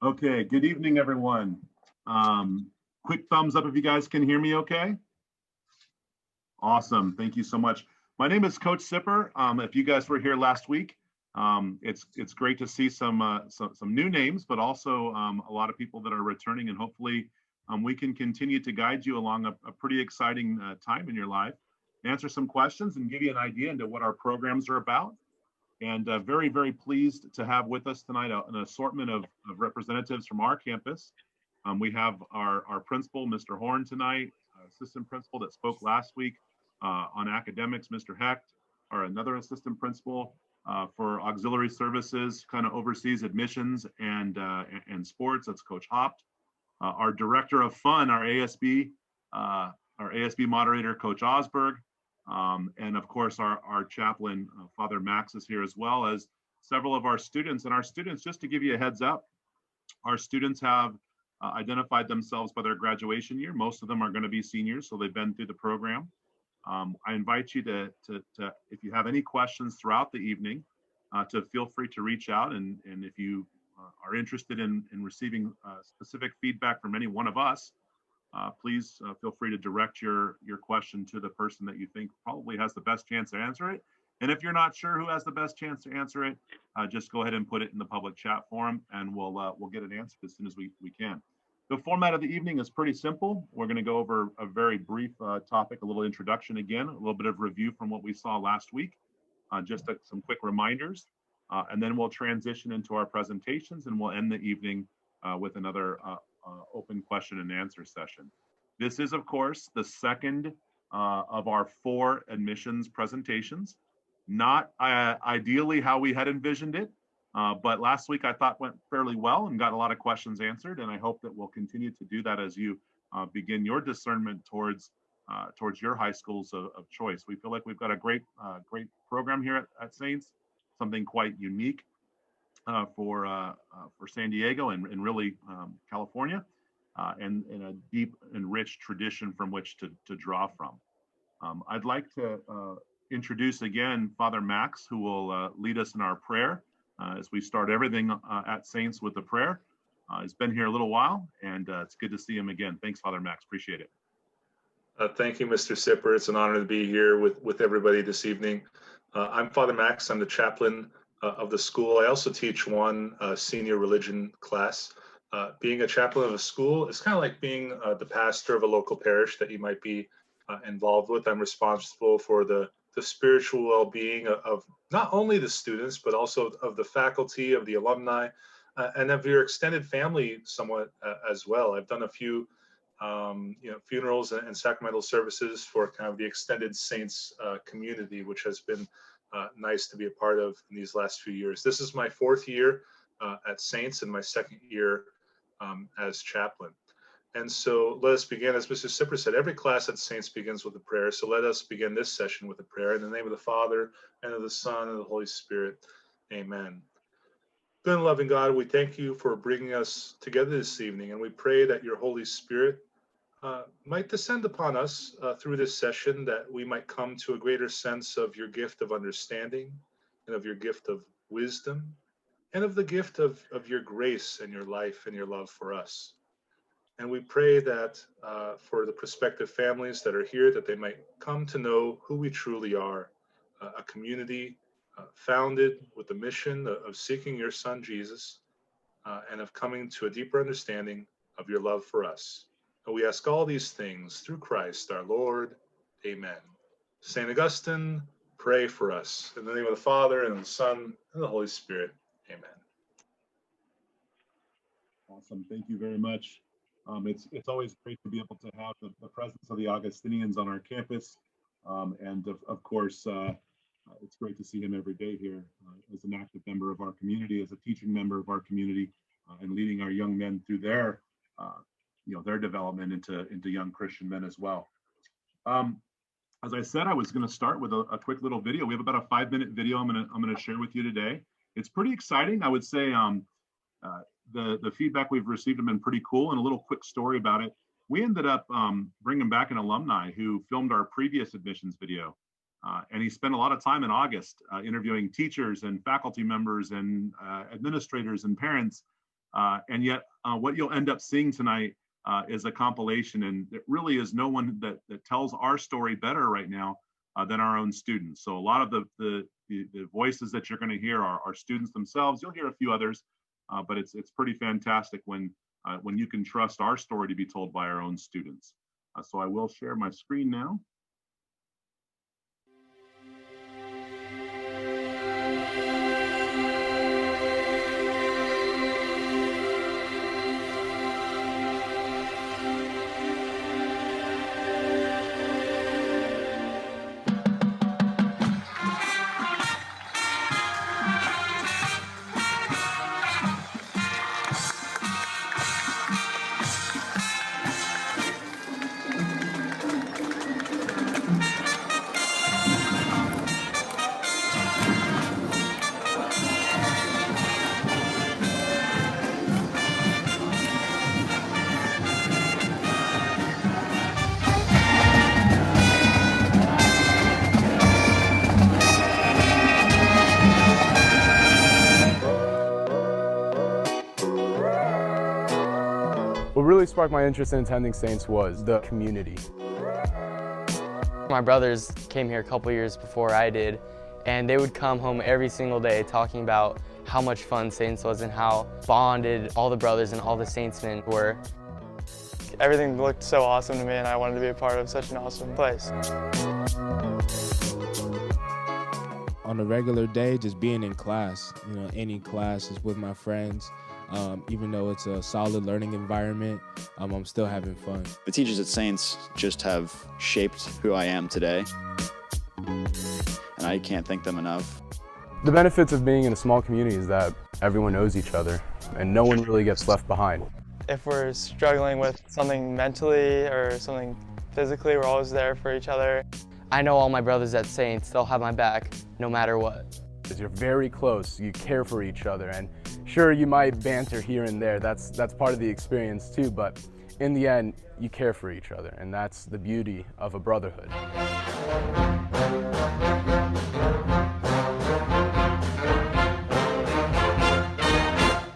Okay, good evening, everyone. Quick thumbs up if you guys can hear me okay. Awesome, thank you so much. My name is Coach Sipper. If you guys were here last week, it's great to see some new names, but also a lot of people that are returning, and hopefully we can continue to guide you along a pretty exciting time in your life, answer some questions, and give you an idea into what our programs are about. And very, very pleased to have with us tonight an assortment of representatives from our campus. We have our principal, Mr. Horne, tonight, assistant principal that spoke last week on academics, Mr. Hecht, or another assistant principal for auxiliary services, kind of oversees admissions and sports. That's Coach Hopt. Our director of fun, our ASB moderator, Coach Osberg. And of course, our chaplain, Father Max, is here, as well as several of our students. And our students, just to give you a heads up, our students have identified themselves by their graduation year. Most of them are going to be seniors, so they've been through the program. I invite you to if you have any questions throughout the evening, to feel free to reach out. And if you are interested in receiving specific feedback from any one of us, please feel free to direct your question to the person that you think probably has the best chance to answer it. And if you're not sure who has the best chance to answer it, just go ahead and put it in the public chat forum, and we'll get it answered as soon as we can. The format of the evening is pretty simple. We're going to go over a very brief topic, a little introduction again, a little bit of review from what we saw last week, just some quick reminders, and then we'll transition into our presentations, and we'll end the evening with another open question and answer session. This is, of course, the second of our 4 admissions presentations. Not ideally how we had envisioned it, but last week I thought went fairly well and got a lot of questions answered, and I hope that we'll continue to do that as you begin your discernment towards your high schools of choice. We feel like we've got a great program here at Saints, something quite unique for San Diego and really California, and a deep and rich tradition from which to draw from. I'd like to introduce again Father Max, who will lead us in our prayer as we start everything at Saints with a prayer. He's been here a little while, and it's good to see him again. Thanks, Father Max. Appreciate it. Thank you, Mr. Sipper. It's an honor to be here with everybody this evening. I'm Father Max. I'm the chaplain of the school. I also teach one senior religion class. Being a chaplain of a school is kind of like being the pastor of a local parish that you might be involved with. I'm responsible for the spiritual well-being of not only the students, but also of the faculty, of the alumni, and of your extended family somewhat as well. I've done a few funerals and sacramental services for kind of the extended Saints community, which has been nice to be a part of in these last few years. This is my 4th year at Saints and my 2nd year as chaplain. And so let us begin. As Mr. Sipper said, every class at Saints begins with a prayer. So let us begin this session with a prayer. In the name of the Father, and of the Son, and of the Holy Spirit. Amen. Good and loving God, we thank you for bringing us together this evening, and we pray that your Holy Spirit might descend upon us through this session, that we might come to a greater sense of your gift of understanding, and of your gift of wisdom, and of the gift of your grace and your life and your love for us. And we pray that for the prospective families that are here, that they might come to know who we truly are, a community founded with the mission of seeking your Son, Jesus, and of coming to a deeper understanding of your love for us. And we ask all these things through Christ our Lord. Amen. St. Augustine, pray for us. In the name of the Father, and of the Son, and the Holy Spirit. Amen. Awesome. Thank you very much. It's always great to be able to have the presence of the Augustinians on our campus, and of course it's great to see him every day here as an active member of our community, as a teaching member of our community, and leading our young men through their development into young Christian men as well. As I said, I was going to start with a quick little video. We have about a 5-minute video I'm going to share with you today. It's pretty exciting. I would say the feedback we've received have been pretty cool, and a little quick story about it. We ended up bringing back an alumni who filmed our previous admissions video, and he spent a lot of time in August interviewing teachers and faculty members and administrators and parents And yet what you'll end up seeing tonight is a compilation, and it really is no one that tells our story better right now than our own students. So a lot of the voices that you're going to hear are students themselves. You'll hear a few others, but it's pretty fantastic when you can trust our story to be told by our own students. So I will share my screen now. What really sparked my interest in attending Saints was the community. My brothers came here a couple years before I did, and they would come home every single day talking about how much fun Saints was and how bonded all the brothers and all the Saintsmen were. Everything looked so awesome to me, and I wanted to be a part of such an awesome place. On a regular day, just being in class, any class is with my friends. Even though it's a solid learning environment, I'm still having fun. The teachers at Saints just have shaped who I am today, and I can't thank them enough. The benefits of being in a small community is that everyone knows each other and no one really gets left behind. If we're struggling with something mentally or something physically, we're always there for each other. I know all my brothers at Saints, they'll have my back no matter what. You're very close, you care for each other, and sure, you might banter here and there, that's part of the experience too, but in the end, you care for each other, and that's the beauty of a brotherhood.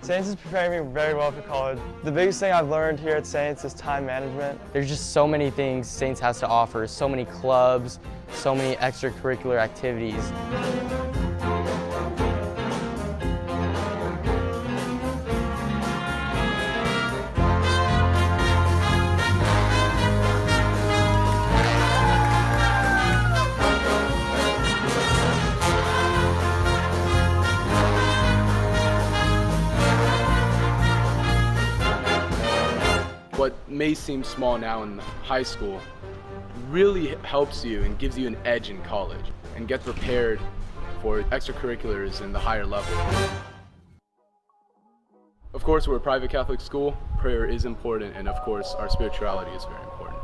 Saints is preparing me very well for college. The biggest thing I've learned here at Saints is time management. There's just so many things Saints has to offer, so many clubs, so many extracurricular activities. What may seem small now in high school really helps you and gives you an edge in college and get prepared for extracurriculars in the higher level. Of course, we're a private Catholic school. Prayer is important, and of course, our spirituality is very important.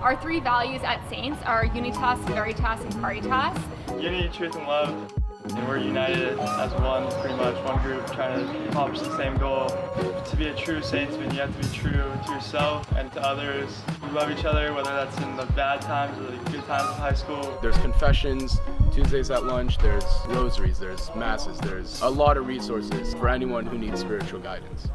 Our three values at Saints are Unitas, Veritas, and Caritas. Unity, truth, and love. And we're united as one, pretty much one group, trying to accomplish the same goal. To be a true Saintsman, you have to be true to yourself and to others. You love each other, whether that's in the bad times or the good times of high school. There's confessions, Tuesdays at lunch, there's rosaries, there's masses, there's a lot of resources for anyone who needs spiritual guidance.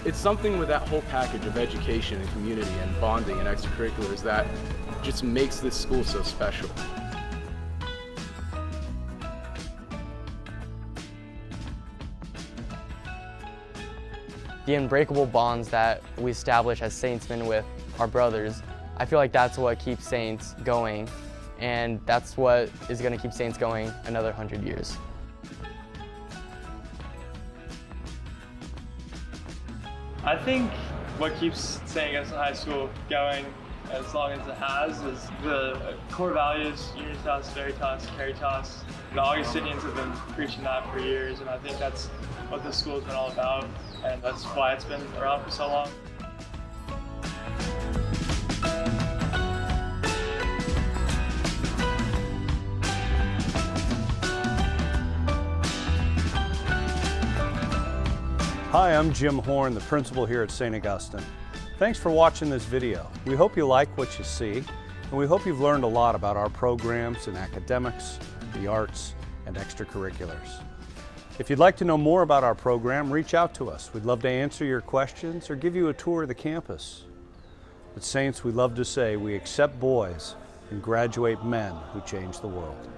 It's something with that whole package of education and community and bonding and extracurriculars that just makes this school so special. The unbreakable bonds that we establish as Saintsmen with our brothers, I feel like that's what keeps Saints going, and that's what is going to keep Saints going another 100 years. I think what keeps St. Augustine High School going as long as it has is the core values, Unitas, Veritas, Caritas. The Augustinians have been preaching that for years, and I think that's what this school has been all about, and that's why it's been around for so long. Hi, I'm Jim Horne, the principal here at St. Augustine. Thanks for watching this video. We hope you like what you see. and we hope you've learned a lot about our programs in academics, the arts, and extracurriculars. If you'd like to know more about our program, reach out to us. We'd love to answer your questions or give you a tour of the campus. At Saints, we love to say we accept boys and graduate men who change the world.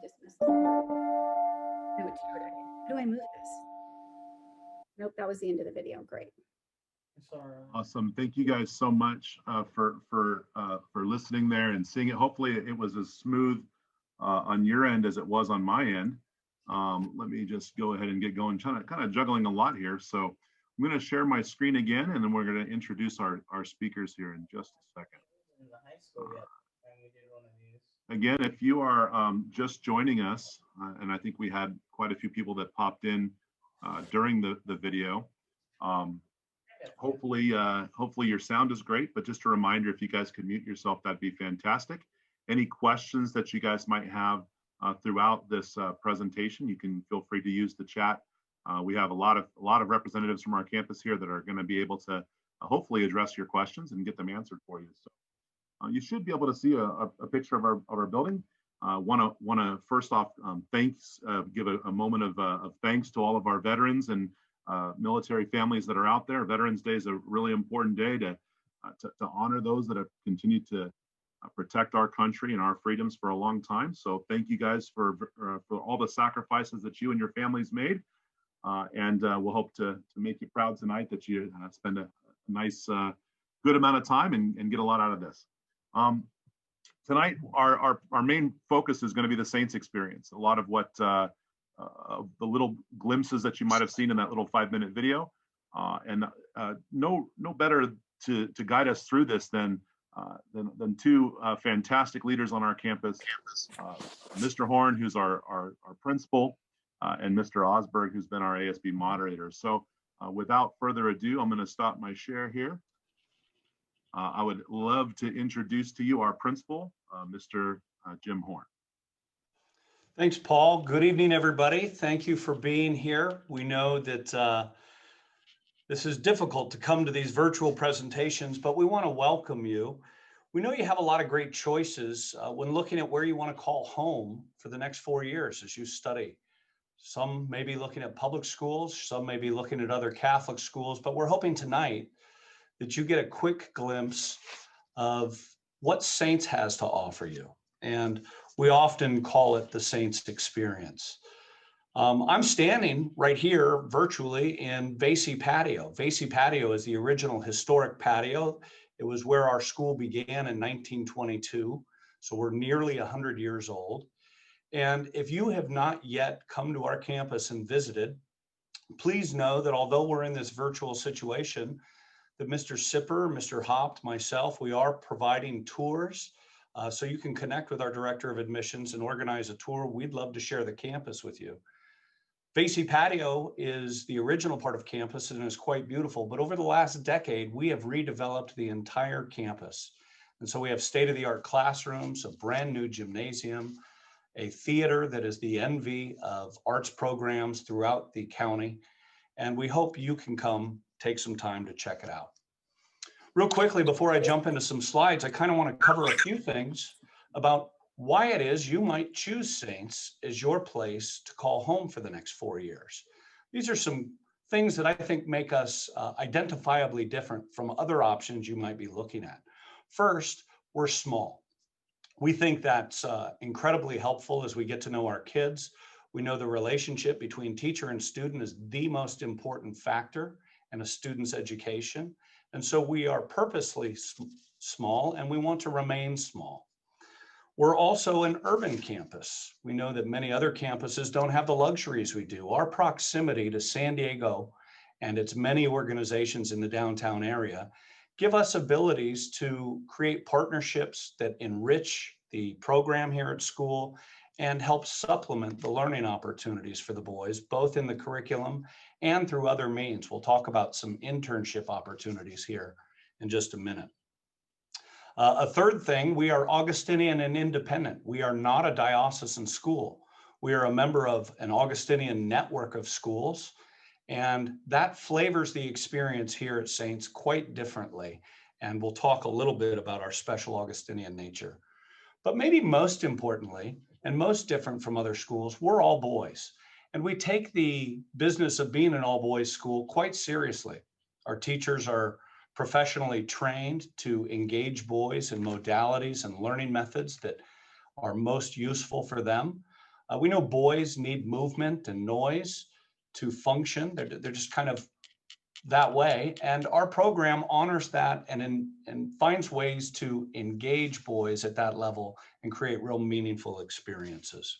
Dismiss this part. No, it's your idea. How do I move this? Nope, that was the end of the video. Great. Awesome. Thank you guys so much for listening there and seeing it. Hopefully it was as smooth on your end as it was on my end. Let me just go ahead and get going. Kind of juggling a lot here. So I'm going to share my screen again, and then we're going to introduce our speakers here in just a second. Again, if you are just joining us, and I think we had quite a few people that popped in during the video. Hopefully your sound is great, but just a reminder, if you guys could mute yourself, that'd be fantastic. Any questions that you guys might have throughout this presentation, you can feel free to use the chat. We have a lot of representatives from our campus here that are going to be able to hopefully address your questions and get them answered for you. So you should be able to see a picture of our building. Want to first off give a moment of thanks to all of our veterans and military families that are out there. Veterans Day is a really important day to honor those that have continued to protect our country and our freedoms for a long time. So thank you guys for all the sacrifices that you and your families made, and we'll hope to make you proud tonight that you spend a nice good amount of time and get a lot out of this. Tonight our main focus is going to be the Saints experience. A lot of what the little glimpses that you might have seen in that little 5-minute video, and no better to guide us through this than two fantastic leaders on our campus, Mr. Horne, who's our principal, and Mr. Osberg, who's been our ASB moderator. So without further ado, I'm going to stop my share here. I would love to introduce to you our principal, Mr. Jim Horne. Thanks, Paul. Good evening, everybody. Thank you for being here. We know that this is difficult to come to these virtual presentations, but we want to welcome you. We know you have a lot of great choices when looking at where you want to call home for the next 4 years as you study. Some may be looking at public schools, some may be looking at other Catholic schools, but we're hoping tonight that you get a quick glimpse of what Saints has to offer you. And we often call it the Saints experience. I'm standing right here virtually in Vasey Patio. Vasey Patio is the original historic patio. It was where our school began in 1922. So we're nearly 100 years old. And if you have not yet come to our campus and visited, please know that although we're in this virtual situation, that Mr. Sipper, Mr. Hopt, myself, we are providing tours. So you can connect with our Director of Admissions and organize a tour. We'd love to share the campus with you. Vasey Patio is the original part of campus and is quite beautiful, but over the last decade, we have redeveloped the entire campus. And so we have state-of-the-art classrooms, a brand new gymnasium, a theater that is the envy of arts programs throughout the county. And we hope you can come take some time to check it out. Real quickly, before I jump into some slides, I kind of want to cover a few things about why it is you might choose Saints as your place to call home for the next 4 years. These are some things that I think make us identifiably different from other options you might be looking at. First, we're small. We think that's incredibly helpful as we get to know our kids. We know the relationship between teacher and student is the most important factor in a student's education. And so we are purposely small and we want to remain small. We're also an urban campus. We know that many other campuses don't have the luxuries we do. Our proximity to San Diego and its many organizations in the downtown area give us abilities to create partnerships that enrich the program here at school and help supplement the learning opportunities for the boys, both in the curriculum and through other means. We'll talk about some internship opportunities here in just a minute. A third thing, we are Augustinian and independent. We are not a diocesan school. We are a member of an Augustinian network of schools, and that flavors the experience here at Saints quite differently. And we'll talk a little bit about our special Augustinian nature. But maybe most importantly, and most different from other schools, we're all boys. And we take the business of being an all boys school quite seriously. Our teachers are professionally trained to engage boys in modalities and learning methods that are most useful for them. We know boys need movement and noise to function. They're just kind of that way. And our program honors that and finds ways to engage boys at that level and create real meaningful experiences.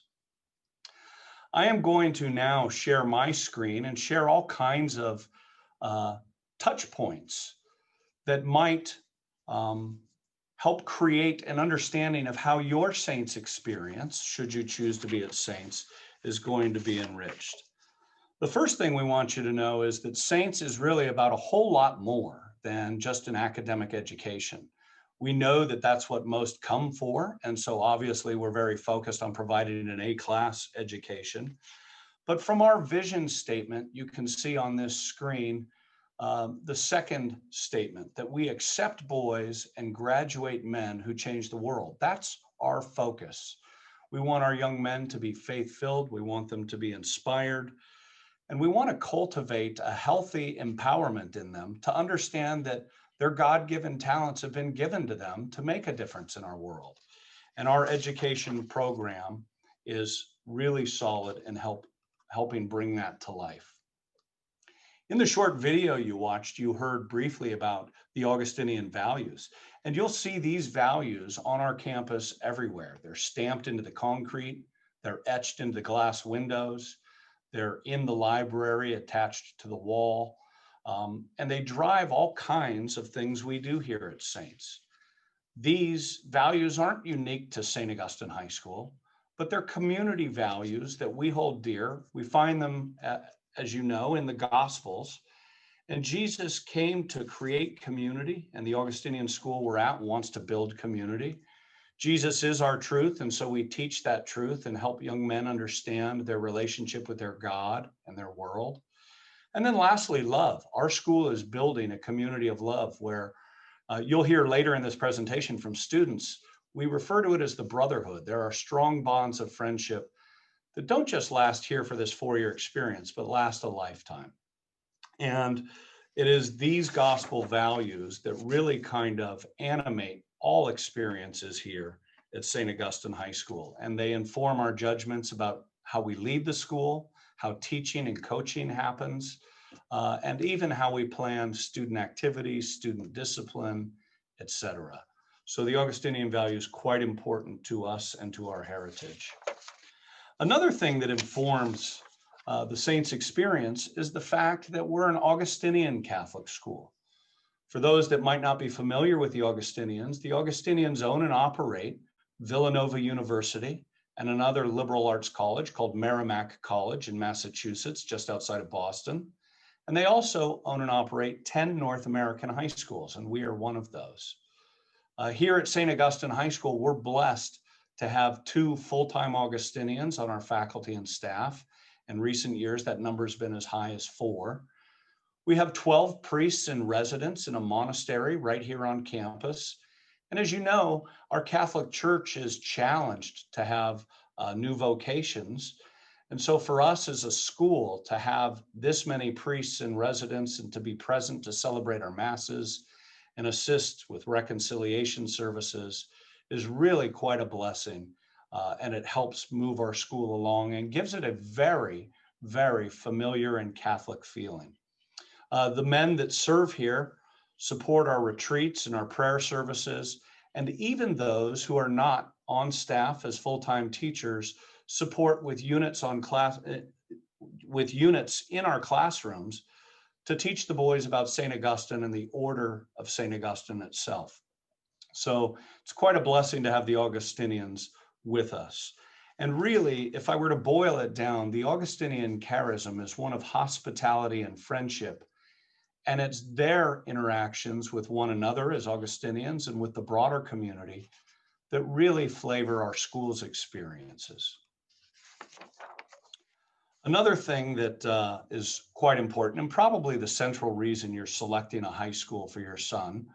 I am going to now share my screen and share all kinds of touch points that might help create an understanding of how your Saints experience, should you choose to be at Saints, is going to be enriched. The first thing we want you to know is that Saints is really about a whole lot more than just an academic education. We know that that's what most come for, and so obviously we're very focused on providing an A-class education. But from our vision statement, you can see on this screen the second statement, that we accept boys and graduate men who change the world. That's our focus. We want our young men to be faith-filled. We want them to be inspired. And we want to cultivate a healthy empowerment in them to understand that their God-given talents have been given to them to make a difference in our world. And our education program is really solid in helping bring that to life. In the short video you watched, you heard briefly about the Augustinian values, and you'll see these values on our campus everywhere. They're stamped into the concrete, they're etched into the glass windows, they're in the library attached to the wall, and they drive all kinds of things we do here at Saints. These values aren't unique to St. Augustine High School, but they're community values that we hold dear. We find them as you know, in the Gospels. And Jesus came to create community, and the Augustinian school we're at wants to build community. Jesus is our truth, and so we teach that truth and help young men understand their relationship with their God and their world. And then lastly, love. Our school is building a community of love where you'll hear later in this presentation from students, we refer to it as the Brotherhood. There are strong bonds of friendship that don't just last here for this four-year experience, but last a lifetime. And it is these gospel values that really kind of animate all experiences here at St. Augustine High School. And they inform our judgments about how we lead the school, how teaching and coaching happens, and even how we plan student activities, student discipline, etc. So the Augustinian value is quite important to us and to our heritage. Another thing that informs the Saints experience is the fact that we're an Augustinian Catholic school. For those that might not be familiar with the Augustinians own and operate Villanova University and another liberal arts college called Merrimack College in Massachusetts, just outside of Boston. And they also own and operate 10 North American high schools, and we are one of those. Here at St. Augustine High School, we're blessed to have 2 full-time Augustinians on our faculty and staff. In recent years, that number has been as high as 4. We have 12 priests in residence in a monastery right here on campus. And as you know, our Catholic Church is challenged to have new vocations. And so for us as a school to have this many priests in residence and to be present to celebrate our masses and assist with reconciliation services is really quite a blessing. And it helps move our school along and gives it a very, very familiar and Catholic feeling. The men that serve here support our retreats and our prayer services, and even those who are not on staff as full-time teachers support with units in our classrooms to teach the boys about St. Augustine and the order of St. Augustine itself. So it's quite a blessing to have the Augustinians with us. And really, if I were to boil it down, the Augustinian charism is one of hospitality and friendship. And it's their interactions with one another as Augustinians and with the broader community that really flavor our school's experiences. Another thing that is quite important, and probably the central reason you're selecting a high school for your son,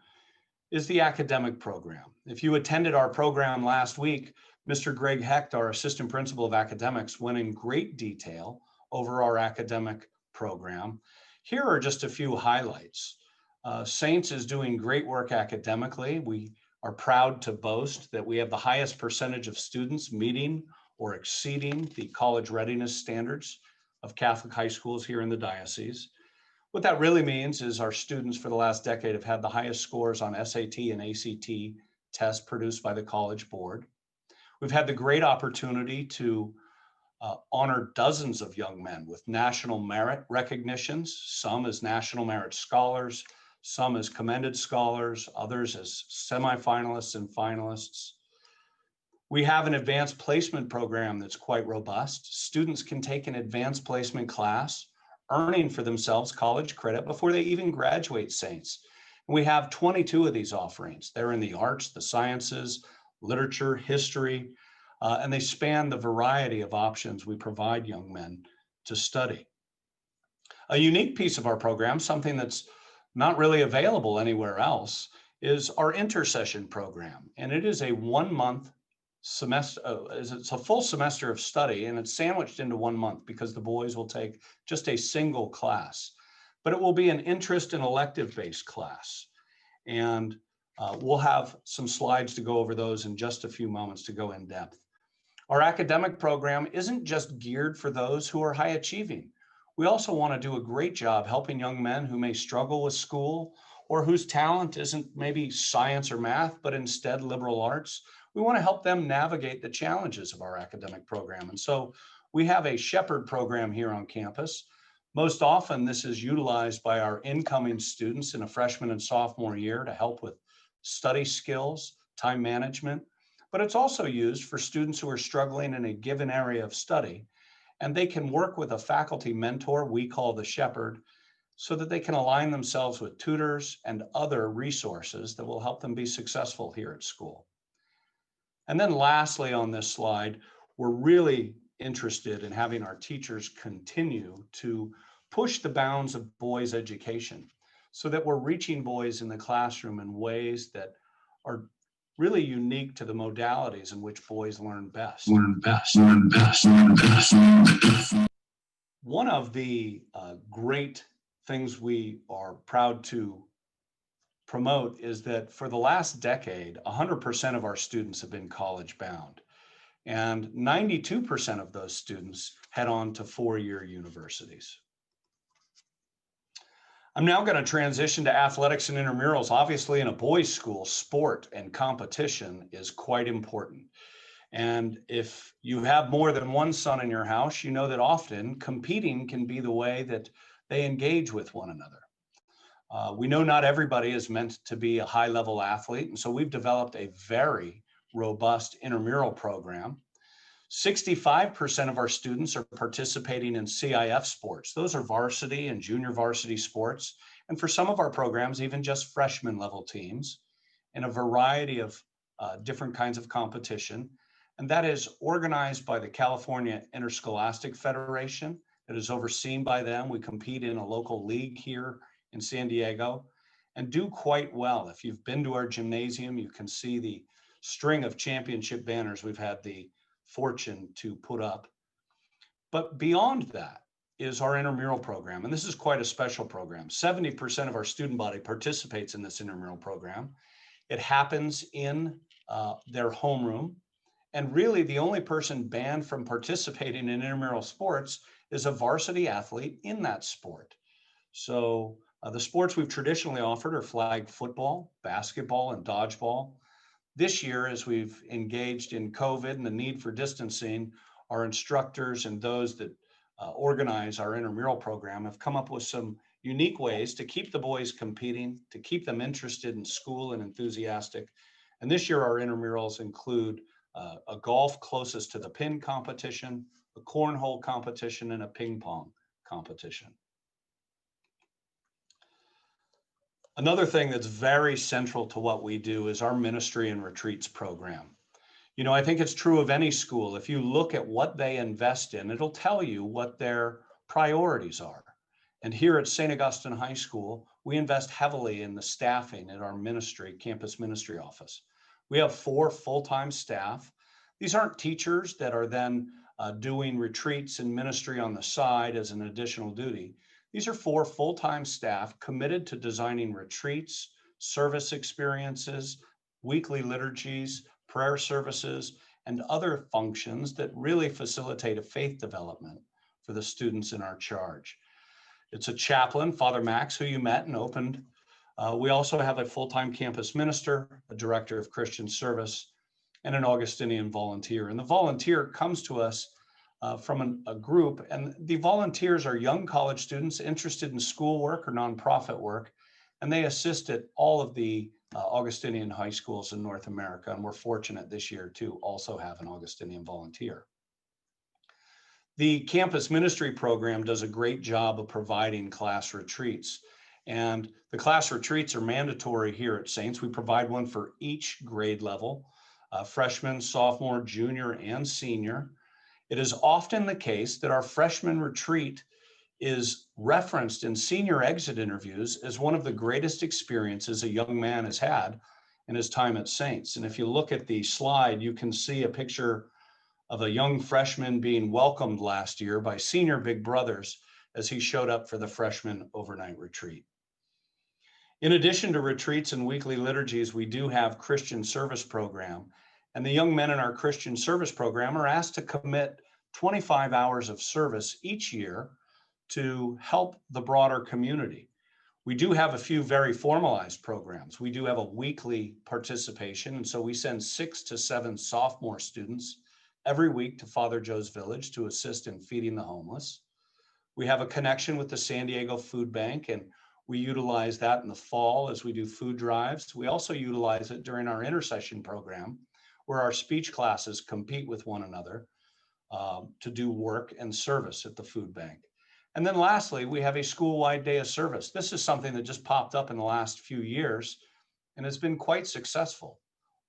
is the academic program. If you attended our program last week, Mr. Greg Hecht, our assistant principal of academics, went in great detail over our academic program. Here are just a few highlights. Saints is doing great work academically. We are proud to boast that we have the highest percentage of students meeting or exceeding the college readiness standards of Catholic high schools here in the diocese. What that really means is our students for the last decade have had the highest scores on SAT and ACT tests produced by the College Board. We've had the great opportunity to honor dozens of young men with national merit recognitions, some as national merit scholars, some as commended scholars, others as semifinalists and finalists. We have an advanced placement program that's quite robust. Students can take an advanced placement class, earning for themselves college credit before they even graduate Saints. And we have 22 of these offerings. They're in the arts, the sciences, literature, history, and they span the variety of options we provide young men to study. A unique piece of our program, something that's not really available anywhere else, is our intercession program. And it is a 1 month semester, it's a full semester of study, and it's sandwiched into 1 month because the boys will take just a single class, but it will be an interest and elective based class. And we'll have some slides to go over those in just a few moments to go in depth. Our academic program isn't just geared for those who are high achieving. We also want to do a great job helping young men who may struggle with school or whose talent isn't maybe science or math, but instead liberal arts. We want to help them navigate the challenges of our academic program. And so we have a Shepherd program here on campus. Most often, this is utilized by our incoming students in a freshman and sophomore year to help with study skills, time management, but it's also used for students who are struggling in a given area of study, and they can work with a faculty mentor we call the Shepherd so that they can align themselves with tutors and other resources that will help them be successful here at school. And then lastly on this slide, we're really interested in having our teachers continue to push the bounds of boys' education so that we're reaching boys in the classroom in ways that are really unique to the modalities in which boys learn best. One of the great things we are proud to promote is that for the last decade, 100% of our students have been college bound, and 92% of those students head on to four-year universities. I'm now going to transition to athletics and intramurals. Obviously, in a boys' school, sport and competition is quite important. And if you have more than one son in your house, you know that often competing can be the way that they engage with one another. We know not everybody is meant to be a high-level athlete, and so we've developed a very robust intramural program. 65% of our students are participating in CIF sports. Those are varsity and junior varsity sports, and for some of our programs, even just freshman level teams in a variety of different kinds of competition. And that is organized by the California Interscholastic Federation. It is overseen by them. We compete in a local league here in San Diego and do quite well. If you've been to our gymnasium, you can see the string of championship banners we've had the fortune to put up. But beyond that is our intramural program. And this is quite a special program. 70% of our student body participates in this intramural program. It happens in their homeroom. And really the only person banned from participating in intramural sports is a varsity athlete in that sport. So the sports we've traditionally offered are flag football, basketball, and dodgeball. This year, as we've engaged in COVID and the need for distancing, our instructors and those that organize our intramural program have come up with some unique ways to keep the boys competing, to keep them interested in school and enthusiastic. And this year, our intramurals include a golf closest to the pin competition, a cornhole competition, and a ping pong competition. Another thing that's very central to what we do is our ministry and retreats program. You know, I think it's true of any school. If you look at what they invest in, it'll tell you what their priorities are. And here at St. Augustine High School, we invest heavily in the staffing at our ministry, campus ministry office. We have 4 full-time staff. These aren't teachers that are then doing retreats and ministry on the side as an additional duty. These are 4 full-time staff committed to designing retreats, service experiences, weekly liturgies, prayer services, and other functions that really facilitate a faith development for the students in our charge. It's a chaplain, Father Max, who you met and opened. We also have a full-time campus minister, a director of Christian service, and an Augustinian volunteer. And the volunteer comes to us from a group, and the volunteers are young college students interested in schoolwork or nonprofit work, and they assist at all of the Augustinian high schools in North America. And we're fortunate this year to also have an Augustinian volunteer. The campus ministry program does a great job of providing class retreats. And the class retreats are mandatory here at Saints. We provide one for each grade level, freshman, sophomore, junior, and senior. It is often the case that our freshman retreat is referenced in senior exit interviews as one of the greatest experiences a young man has had in his time at Saints. And if you look at the slide, you can see a picture of a young freshman being welcomed last year by senior big brothers as he showed up for the freshman overnight retreat. In addition to retreats and weekly liturgies, we do have Christian service program. And the young men in our Christian service program are asked to commit 25 hours of service each year to help the broader community. We do have a few very formalized programs. We do have a weekly participation. And so we send 6 to 7 sophomore students every week to Father Joe's Village to assist in feeding the homeless. We have a connection with the San Diego Food Bank, and we utilize that in the fall as we do food drives. We also utilize it during our intercession program, where our speech classes compete with one another to do work and service at the food bank. And then lastly, we have a school-wide day of service. This is something that just popped up in the last few years and has been quite successful.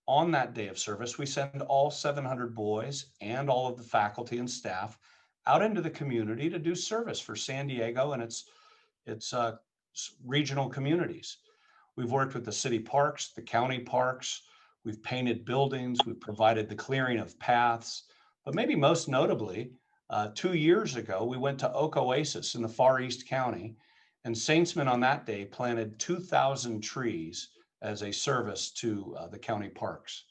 On that day of service, we send all 700 boys and all of the faculty and staff out into the community to do service for San Diego and its regional communities. We've worked with the city parks, the county parks. We've painted buildings. We've provided the clearing of paths. But maybe most notably, 2 years ago, we went to Oak Oasis in the Far East County, and Saintsmen on that day planted 2,000 trees as a service to the county parks.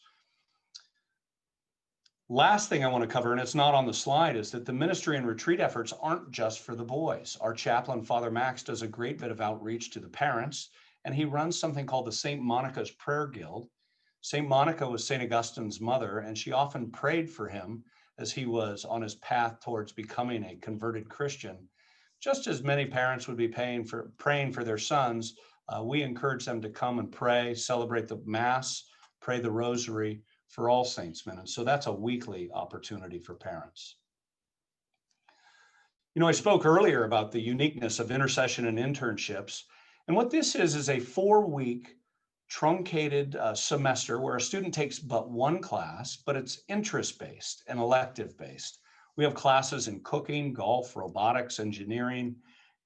Last thing I want to cover, and it's not on the slide, is that the ministry and retreat efforts aren't just for the boys. Our chaplain, Father Max, does a great bit of outreach to the parents, and he runs something called the St. Monica's Prayer Guild. St. Monica was St. Augustine's mother, and she often prayed for him as he was on his path towards becoming a converted Christian. Just as many parents would be praying for their sons, we encourage them to come and pray, celebrate the Mass, pray the Rosary for all Saintsmen. And so that's a weekly opportunity for parents. You know, I spoke earlier about the uniqueness of intercession and internships. And what this is a 4-week truncated semester where a student takes but one class, but it's interest-based and elective-based. We have classes in cooking, golf, robotics, engineering,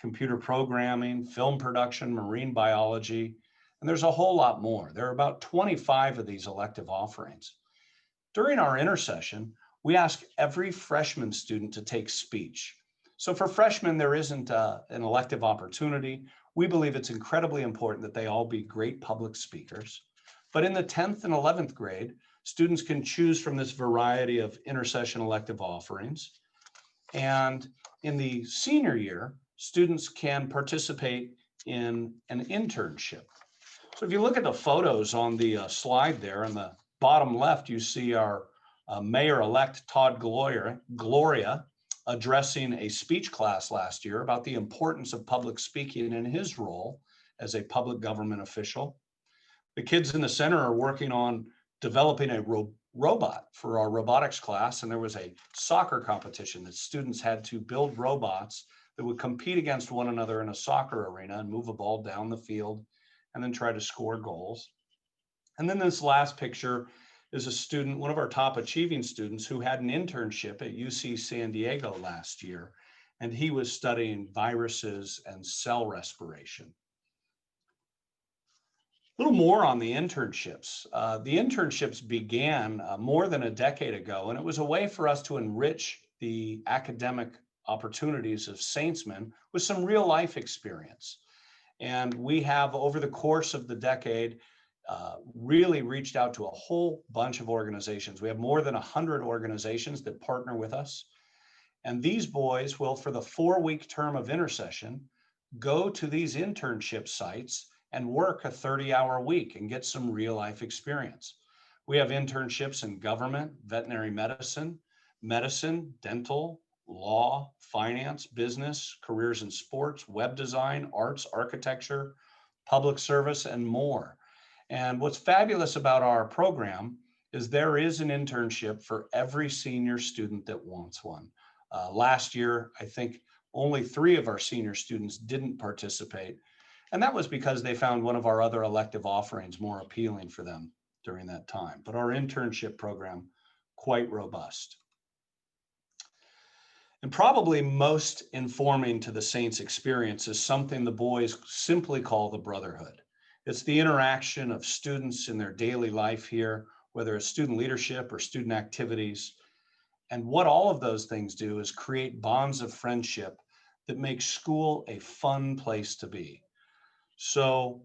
computer programming, film production, marine biology, and there's a whole lot more. There are about 25 of these elective offerings. During our intercession, we ask every freshman student to take speech. So for freshmen, there isn't an elective opportunity. We believe it's incredibly important that they all be great public speakers. But in the 10th and 11th grade, students can choose from this variety of intercession elective offerings. And in the senior year, students can participate in an internship. So if you look at the photos on the slide there, on the bottom left, you see our mayor-elect Todd Gloria addressing a speech class last year about the importance of public speaking in his role as a public government official. The kids in the center are working on developing a robot for our robotics class, and there was a soccer competition that students had to build robots that would compete against one another in a soccer arena and move a ball down the field and then try to score goals. And then this last picture is a student, one of our top achieving students, who had an internship at UC San Diego last year, and he was studying viruses and cell respiration. A little more on the internships. The internships began more than a decade ago, and it was a way for us to enrich the academic opportunities of Saintsmen with some real life experience. And we have, over the course of the decade, really reached out to a whole bunch of organizations. We have more than 100 organizations that partner with us. And these boys will, for the 4-week term of intercession, go to these internship sites and work a 30-hour week and get some real life experience. We have internships in government, veterinary medicine, dental, law, finance, business, careers in sports, web design, arts, architecture, public service, and more. And what's fabulous about our program is there is an internship for every senior student that wants one. Last year, I think only 3 of our senior students didn't participate. And that was because they found one of our other elective offerings more appealing for them during that time. But our internship program, quite robust. And probably most informing to the Saints experience is something the boys simply call the Brotherhood. It's the interaction of students in their daily life here, whether it's student leadership or student activities. And what all of those things do is create bonds of friendship that make school a fun place to be. So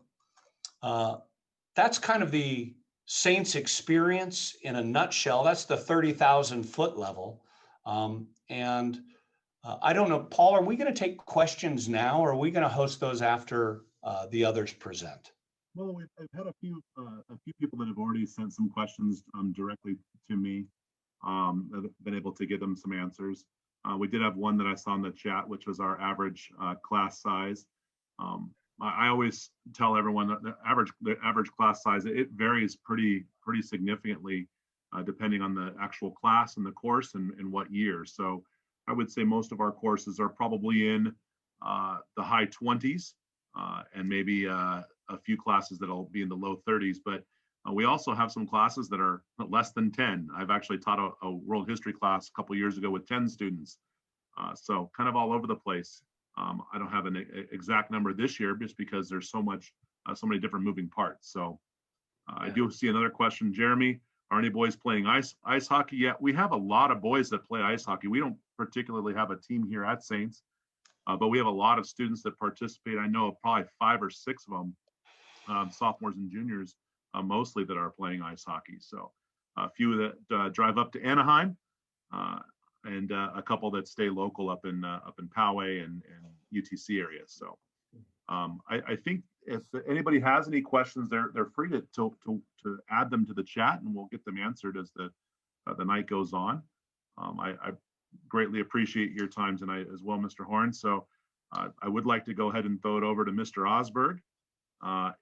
that's kind of the Saints experience in a nutshell. That's the 30,000 foot level. I don't know, Paul, are we going to take questions now, or are we going to host those after the others present? Well, I've had a few people that have already sent some questions directly to me. That have been able to give them some answers. We did have one that I saw in the chat, which was our average class size. I always tell everyone that the average class size, it varies pretty significantly depending on the actual class and the course and what year. So I would say most of our courses are probably in the high 20s and maybe a few classes that'll be in the low 30s. But we also have some classes that are less than 10. I've actually taught a world history class a couple of years ago with 10 students. So kind of all over the place. I don't have an exact number this year just because there's so many different moving parts. So I do see another question. Jeremy, are any boys playing ice hockey yet? We have a lot of boys that play ice hockey. We don't particularly have a team here at Saints, but we have a lot of students that participate. I know probably 5 or 6 of them, sophomores and juniors, mostly, that are playing ice hockey. So a few that drive up to Anaheim, and a couple that stay local up in Poway and UTC area. So I think if anybody has any questions, they're free to add them to the chat, and we'll get them answered as the night goes on. I greatly appreciate your time tonight as well, Mr. Horne. So I would like to go ahead and throw it over to Mr. Osberg.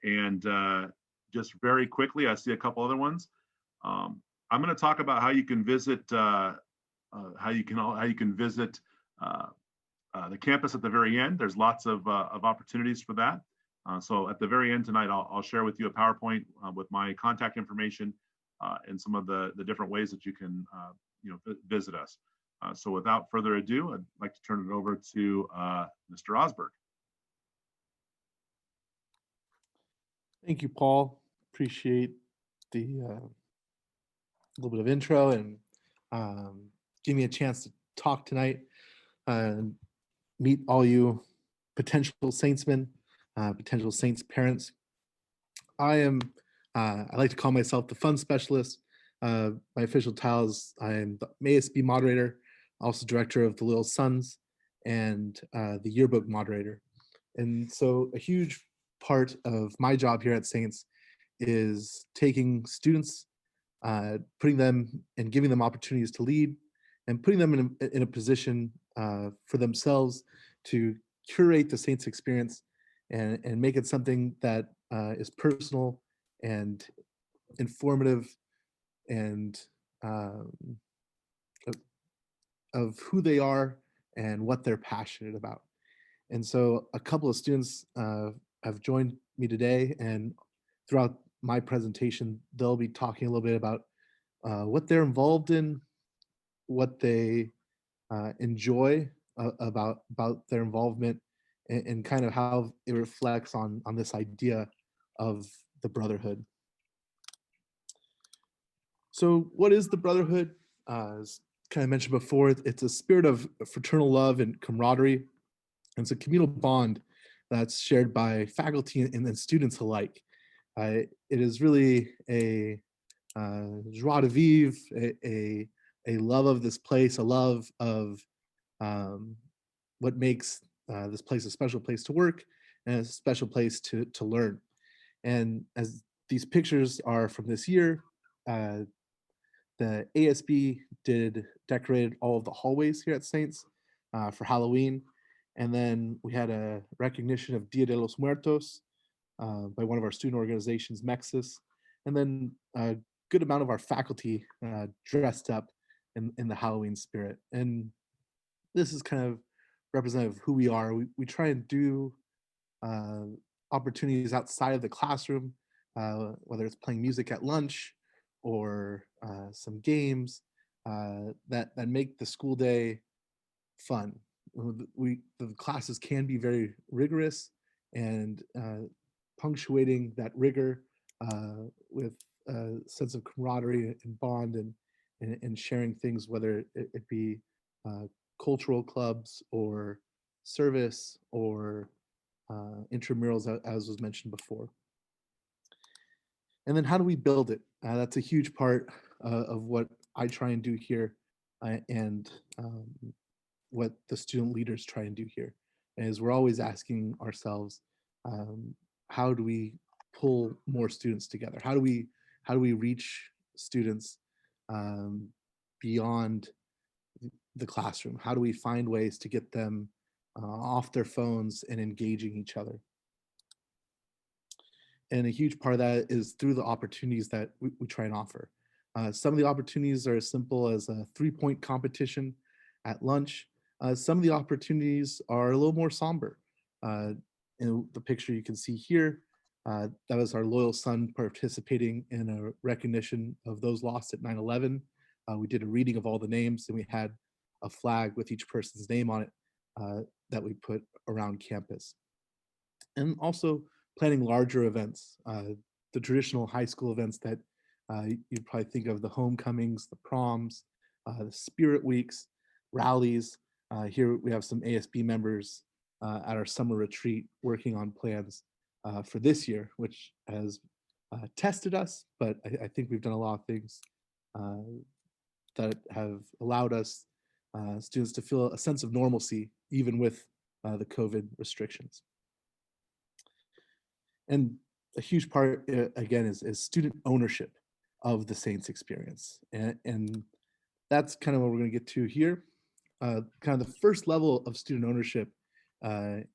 And just very quickly, I see a couple other ones. I'm going to talk about how you can visit how you can visit the campus at the very end. There's lots of opportunities for that. So at the very end tonight, I'll share with you a PowerPoint with my contact information and some of the different ways that you can visit us. So without further ado, I'd like to turn it over to Mr. Osberg. Thank you, Paul. Appreciate the little bit of intro and give me a chance to talk tonight and meet all you potential Saintsmen, potential Saints parents. I like to call myself the fun specialist. My official titles: I am the ASB moderator, also director of the Little Sons, and the yearbook moderator. And so a huge part of my job here at Saints is taking students, putting them and giving them opportunities to lead, and putting them in a position for themselves to curate the Saints experience and make it something that is personal and informative and of who they are and what they're passionate about. And so a couple of students have joined me today, and throughout my presentation, they'll be talking a little bit about what they're involved in, what they enjoy about their involvement, and kind of how it reflects on this idea of the brotherhood. So what is the brotherhood? As kind of mentioned before, it's a spirit of fraternal love and camaraderie. And it's a communal bond that's shared by faculty and then students alike. It is really a joie de vivre, a love of this place, a love of what makes this place a special place to work and a special place to learn. And as these pictures are from this year, the ASB decorated all of the hallways here at Saints for Halloween. And then we had a recognition of Dia de los Muertos by one of our student organizations, Mexis. And then a good amount of our faculty dressed up in the Halloween spirit. And this is kind of representative of who we are. We try and do opportunities outside of the classroom, whether it's playing music at lunch or some games that make the school day fun. The classes can be very rigorous, and punctuating that rigor with a sense of camaraderie and bond and sharing things, whether it be cultural clubs or service or intramurals, as was mentioned before. And then how do we build it? That's a huge part of what I try and do here, and what the student leaders try and do here, is we're always asking ourselves, how do we pull more students together? How do we reach students beyond the classroom? How do we find ways to get them off their phones and engaging each other? And a huge part of that is through the opportunities that we try and offer. Some of the opportunities are as simple as a 3-point competition at lunch. Some of the opportunities are a little more somber. In the picture you can see here, that was our loyal son participating in a recognition of those lost at 9/11. We did a reading of all the names, and we had a flag with each person's name on it that we put around campus. And also planning larger events, the traditional high school events that you'd probably think of: the homecomings, the proms, the spirit weeks, rallies. Here we have some ASB members at our summer retreat working on plans for this year, which has tested us, but I think we've done a lot of things that have allowed us students to feel a sense of normalcy, even with the COVID restrictions. And a huge part, again, is student ownership of the Saints experience. And that's kind of what we're going to get to here. Kind of the first level of student ownership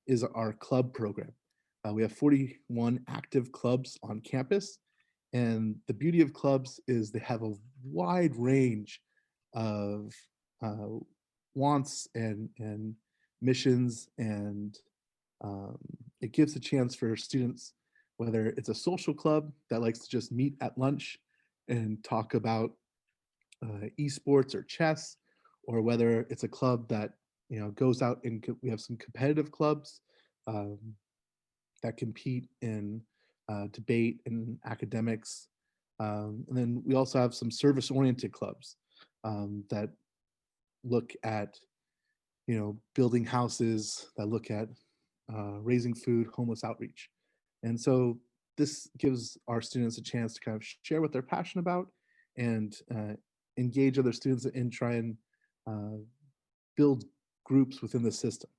is our club program. We have 41 active clubs on campus. And the beauty of clubs is they have a wide range of wants and missions, and it gives a chance for students, whether it's a social club that likes to just meet at lunch and talk about esports or chess, or whether it's a club that goes out and we have some competitive clubs that compete in debate and academics, and then we also have some service-oriented clubs that look at building houses, that look at raising food, homeless outreach. And so this gives our students a chance to kind of share what they're passionate about and engage other students and try and build groups within the system.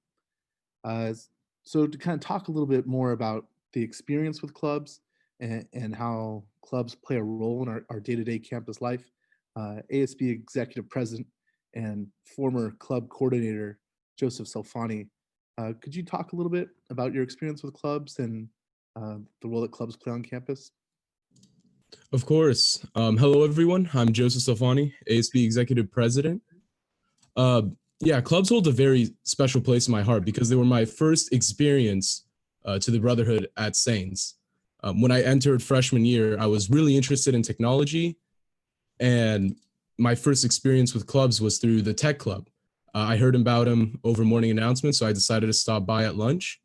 So to kind of talk a little bit more about the experience with clubs and how clubs play a role in our day-to-day campus life, ASB Executive President and former club coordinator Joseph Salfani. Could you talk a little bit about your experience with clubs and the role that clubs play on campus? Of course. Hello, everyone. I'm Joseph Salfani, ASB Executive President. Yeah, clubs hold a very special place in my heart because they were my first experience to the Brotherhood at Saints. When I entered freshman year, I was really interested in technology, and my first experience with clubs was through the tech club. I heard about them over morning announcements, so I decided to stop by at lunch.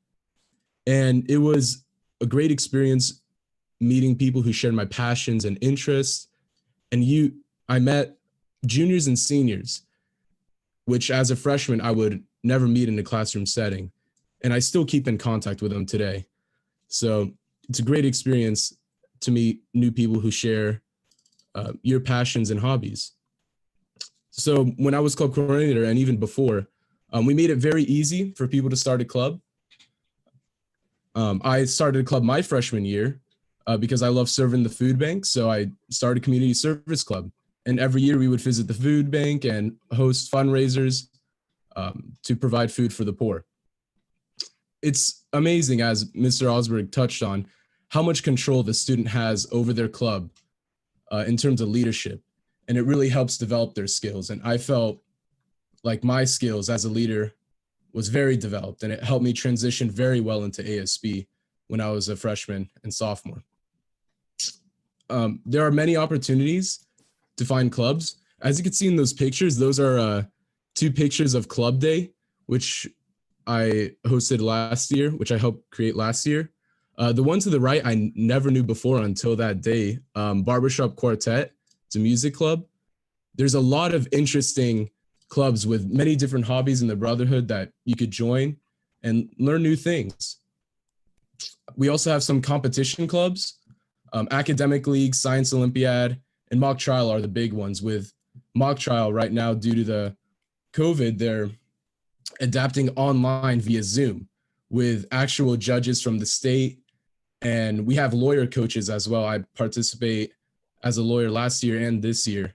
And it was a great experience meeting people who shared my passions and interests. And I met juniors and seniors, which as a freshman, I would never meet in a classroom setting. And I still keep in contact with them today. So it's a great experience to meet new people who share your passions and hobbies. So when I was club coordinator and even before, we made it very easy for people to start a club. I started a club my freshman year because I love serving the food bank. So I started a community service club. And every year we would visit the food bank and host fundraisers to provide food for the poor. It's amazing, as Mr. Osberg touched on, how much control the student has over their club in terms of leadership. And it really helps develop their skills. And I felt like my skills as a leader was very developed, and it helped me transition very well into ASB when I was a freshman and sophomore. There are many opportunities to find clubs. As you can see in those pictures, those are 2 pictures of Club Day, which I hosted last year, which I helped create last year. The one to the right, I never knew before until that day, Barbershop Quartet. It's a music club. There's a lot of interesting clubs with many different hobbies in the Brotherhood that you could join and learn new things. We also have some competition clubs. Academic League, Science Olympiad, and Mock Trial are the big ones. With Mock Trial right now, due to the COVID, they're adapting online via Zoom with actual judges from the state. And we have lawyer coaches as well. I participate as a lawyer last year and this year.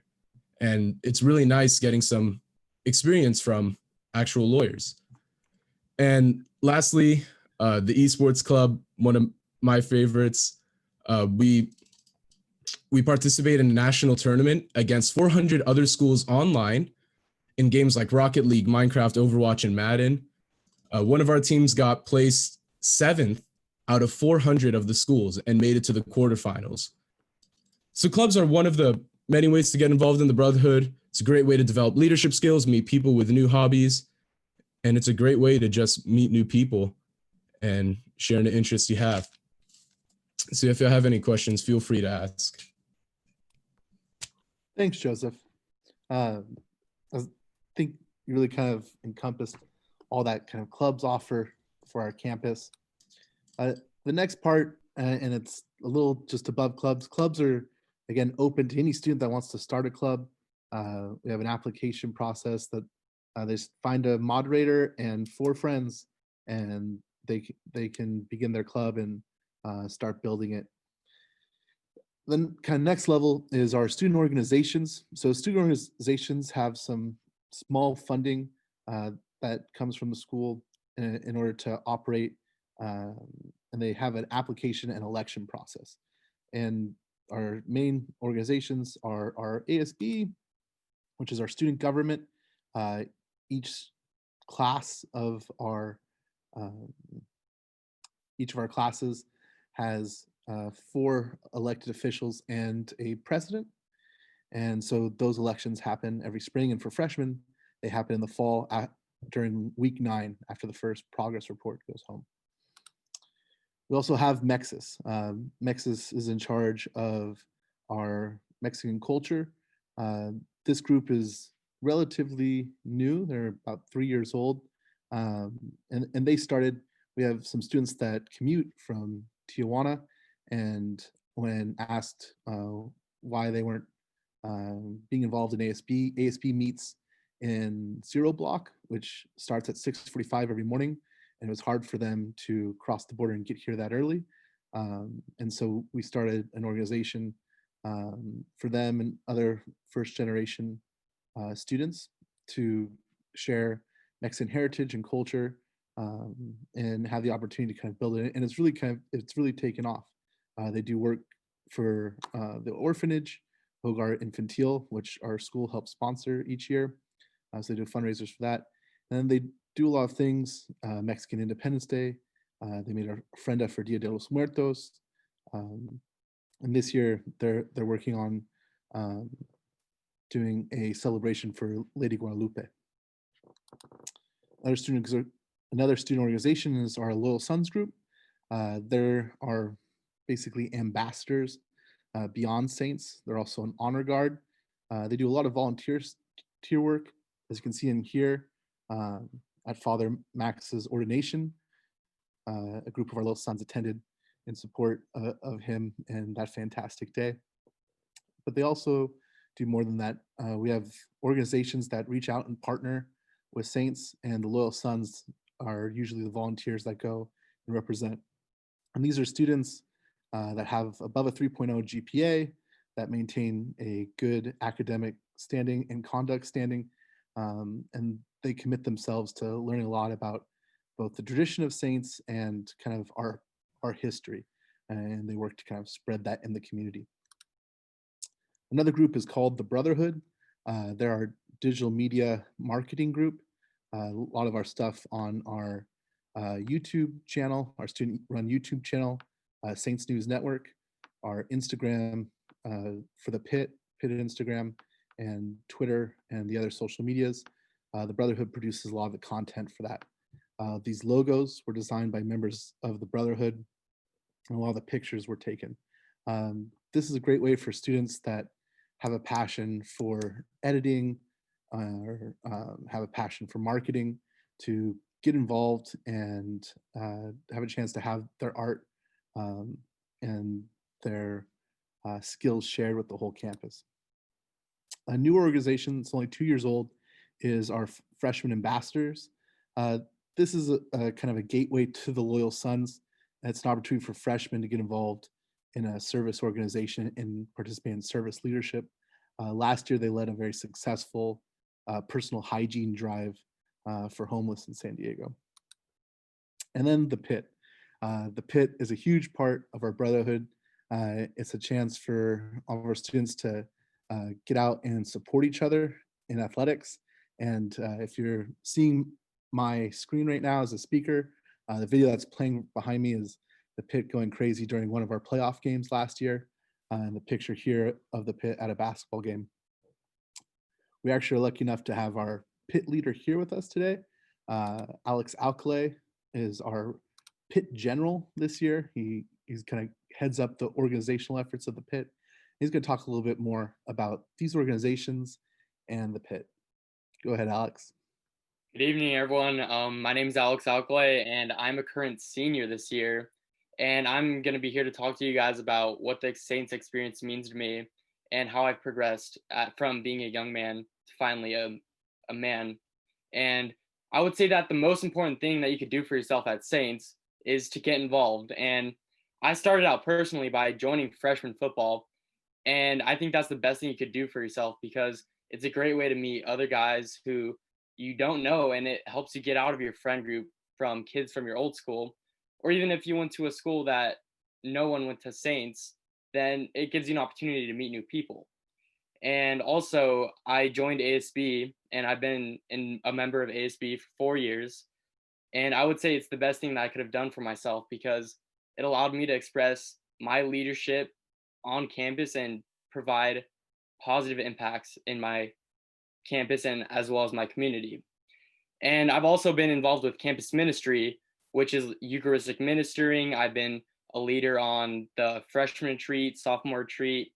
And it's really nice getting some experience from actual lawyers. And lastly, the esports club, one of my favorites. We participate in a national tournament against 400 other schools online in games like Rocket League, Minecraft, Overwatch, and Madden. One of our teams got placed 7th out of 400 of the schools and made it to the quarterfinals. So clubs are one of the many ways to get involved in the Brotherhood. It's a great way to develop leadership skills, meet people with new hobbies, and it's a great way to just meet new people and share an interest you have. So if you have any questions, feel free to ask. Thanks, Joseph. I think you really kind of encompassed all that kind of clubs offer for our campus. The next part, and it's a little just above clubs. Clubs are, again, open to any student that wants to start a club. We have an application process that they find a moderator and 4 friends, and they can begin their club and start building it. Then kind of next level is our student organizations. So student organizations have some small funding that comes from the school in order to operate, and they have an application and election process. And our main organizations are our ASB, which is our student government. Each of our classes has 4 elected officials and a president. And so those elections happen every spring. And for freshmen, they happen in the fall during week 9 after the first progress report goes home. We also have Mexis. Mexis is in charge of our Mexican culture. This group is relatively new. They're about 3 years old. And they started, we have some students that commute from Tijuana, and when asked why they weren't being involved in ASB meets in 0 block, which starts at 6:45 every morning, and it was hard for them to cross the border and get here that early. And so we started an organization for them and other first generation students to share Mexican heritage and culture, and have the opportunity to kind of build it. And it's really taken off. They do work for the orphanage, Hogar Infantil, which our school helps sponsor each year. So they do fundraisers for that. And then they do a lot of things, Mexican Independence Day. They made a ofrenda for Dia de los Muertos. And this year they're working on doing a celebration for Lady Guadalupe. Another student organization is our Loyal Sons group. There are basically ambassadors beyond saints. They're also an honor guard. They do a lot of volunteer work, as you can see in here at Father Max's ordination. A group of our Loyal Sons attended in support of him and that fantastic day. But they also do more than that. We have organizations that reach out and partner with saints, and the Loyal Sons are usually the volunteers that go and represent. And these are students that have above a 3.0 GPA, that maintain a good academic standing and conduct standing, and they commit themselves to learning a lot about both the tradition of saints and kind of our history, and they work to kind of spread that in the community. Another group is called the Brotherhood. They're our digital media marketing group. A lot of our stuff on our YouTube channel, our student-run YouTube channel, Saints News Network, our Instagram for the Pit Instagram, and Twitter, and the other social medias. The Brotherhood produces a lot of the content for that. These logos were designed by members of the Brotherhood, and a lot of the pictures were taken. This is a great way for students that have a passion for editing or have a passion for marketing to get involved and have a chance to have their art and their skills shared with the whole campus. A new organization that's only 2 years old is our freshman ambassadors. This is a kind of a gateway to the Loyal Sons. It's an opportunity for freshmen to get involved in a service organization and participate in service leadership. Last year, they led a very successful personal hygiene drive for homeless in San Diego. And then the Pit. The Pit is a huge part of our Brotherhood. It's a chance for all of our students to get out and support each other in athletics. And if you're seeing my screen right now as a speaker, the video that's playing behind me is the Pit going crazy during one of our playoff games last year, and the picture here of the Pit at a basketball game. We actually are lucky enough to have our Pit leader here with us today. Alex Alcalay is our Pit general this year. He's kind of heads up the organizational efforts of the Pit. He's going to talk a little bit more about these organizations and the Pit. Go ahead, Alex. Good evening, everyone. My name is Alex Alcalay, and I'm a current senior this year. And I'm going to be here to talk to you guys about what the Saints experience means to me and how I've progressed from being a young man to finally a man. And I would say that the most important thing that you could do for yourself at Saints is to get involved. And I started out personally by joining freshman football. And I think that's the best thing you could do for yourself, because it's a great way to meet other guys who you don't know, and it helps you get out of your friend group from kids from your old school. Or even if you went to a school that no one went to Saints, then it gives you an opportunity to meet new people. And also, I joined ASB, and I've been a member of ASB for 4 years. And I would say it's the best thing that I could have done for myself, because it allowed me to express my leadership on campus and provide positive impacts in my campus and as well as my community. And I've also been involved with campus ministry, which is Eucharistic ministering. I've been a leader on the freshman retreat, sophomore retreat,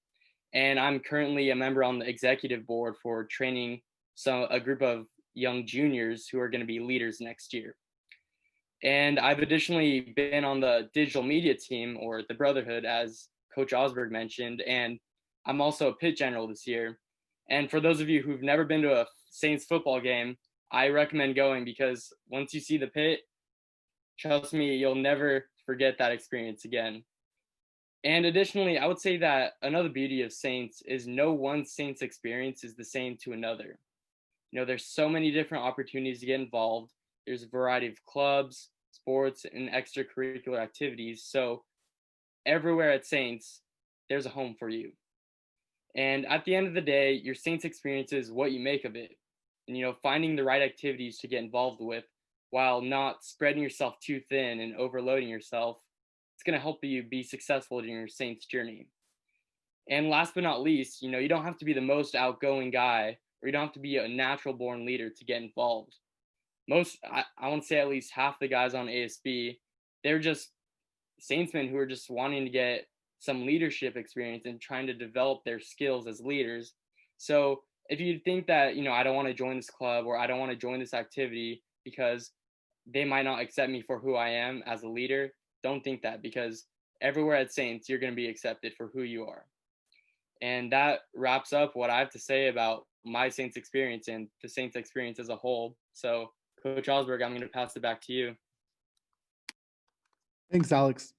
and I'm currently a member on the executive board for training a group of young juniors who are going to be leaders next year. And I've additionally been on the digital media team, or the Brotherhood, as Coach Osberg mentioned, and I'm also a Pit general this year. And for those of you who've never been to a Saints football game, I recommend going, because once you see the Pit, trust me, you'll never forget that experience again. And additionally, I would say that another beauty of Saints is no one Saints experience is the same to another. There's so many different opportunities to get involved. There's a variety of clubs, sports, and extracurricular activities. So everywhere at Saints, there's a home for you. And at the end of the day, your Saints experience is what you make of it. And, finding the right activities to get involved with while not spreading yourself too thin and overloading yourself, it's going to help you be successful in your Saints journey. And last but not least, you don't have to be the most outgoing guy, or you don't have to be a natural born leader to get involved. I want to say at least half the guys on ASB, they're just Saintsmen who are just wanting to get some leadership experience and trying to develop their skills as leaders. So if you think that, I don't want to join this club, or I don't want to join this activity because they might not accept me for who I am as a leader, don't think that, because everywhere at Saints, you're going to be accepted for who you are. And that wraps up what I have to say about my Saints experience and the Saints experience as a whole. So, Coach Osberg, I'm going to pass it back to you. Thanks, Alex.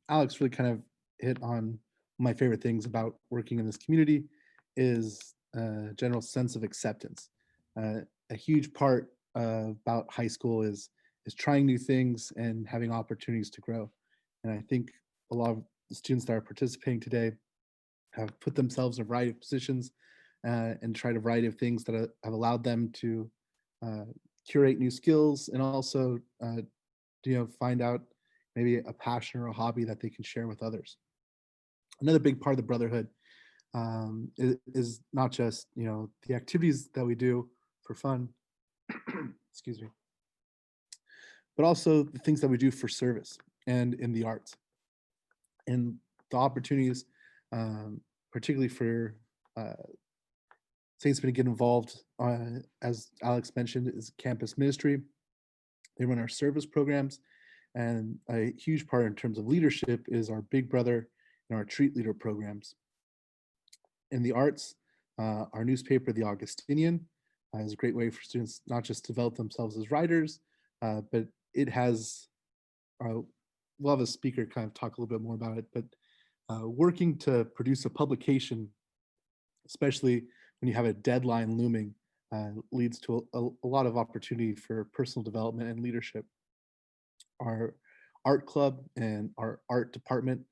Alex really kind of hit on my favorite things about working in this community is a general sense of acceptance. A huge part about high school is trying new things and having opportunities to grow. And I think a lot of the students that are participating today have put themselves in a variety of positions and tried a variety of things that have allowed them to curate new skills and also find out maybe a passion or a hobby that they can share with others. Another big part of the Brotherhood is not just the activities that we do for fun, excuse me, but also the things that we do for service and in the arts. And the opportunities, particularly for Saintsmen to get involved, as Alex mentioned, is campus ministry. They run our service programs, and a huge part in terms of leadership is our Big Brother and our Treat Leader programs. In the arts, our newspaper, the Augustinian, is a great way for students not just to develop themselves as writers, but it has, we'll have a speaker kind of talk a little bit more about it, but working to produce a publication, especially when you have a deadline looming, leads to a lot of opportunity for personal development and leadership. Our art club and our art department,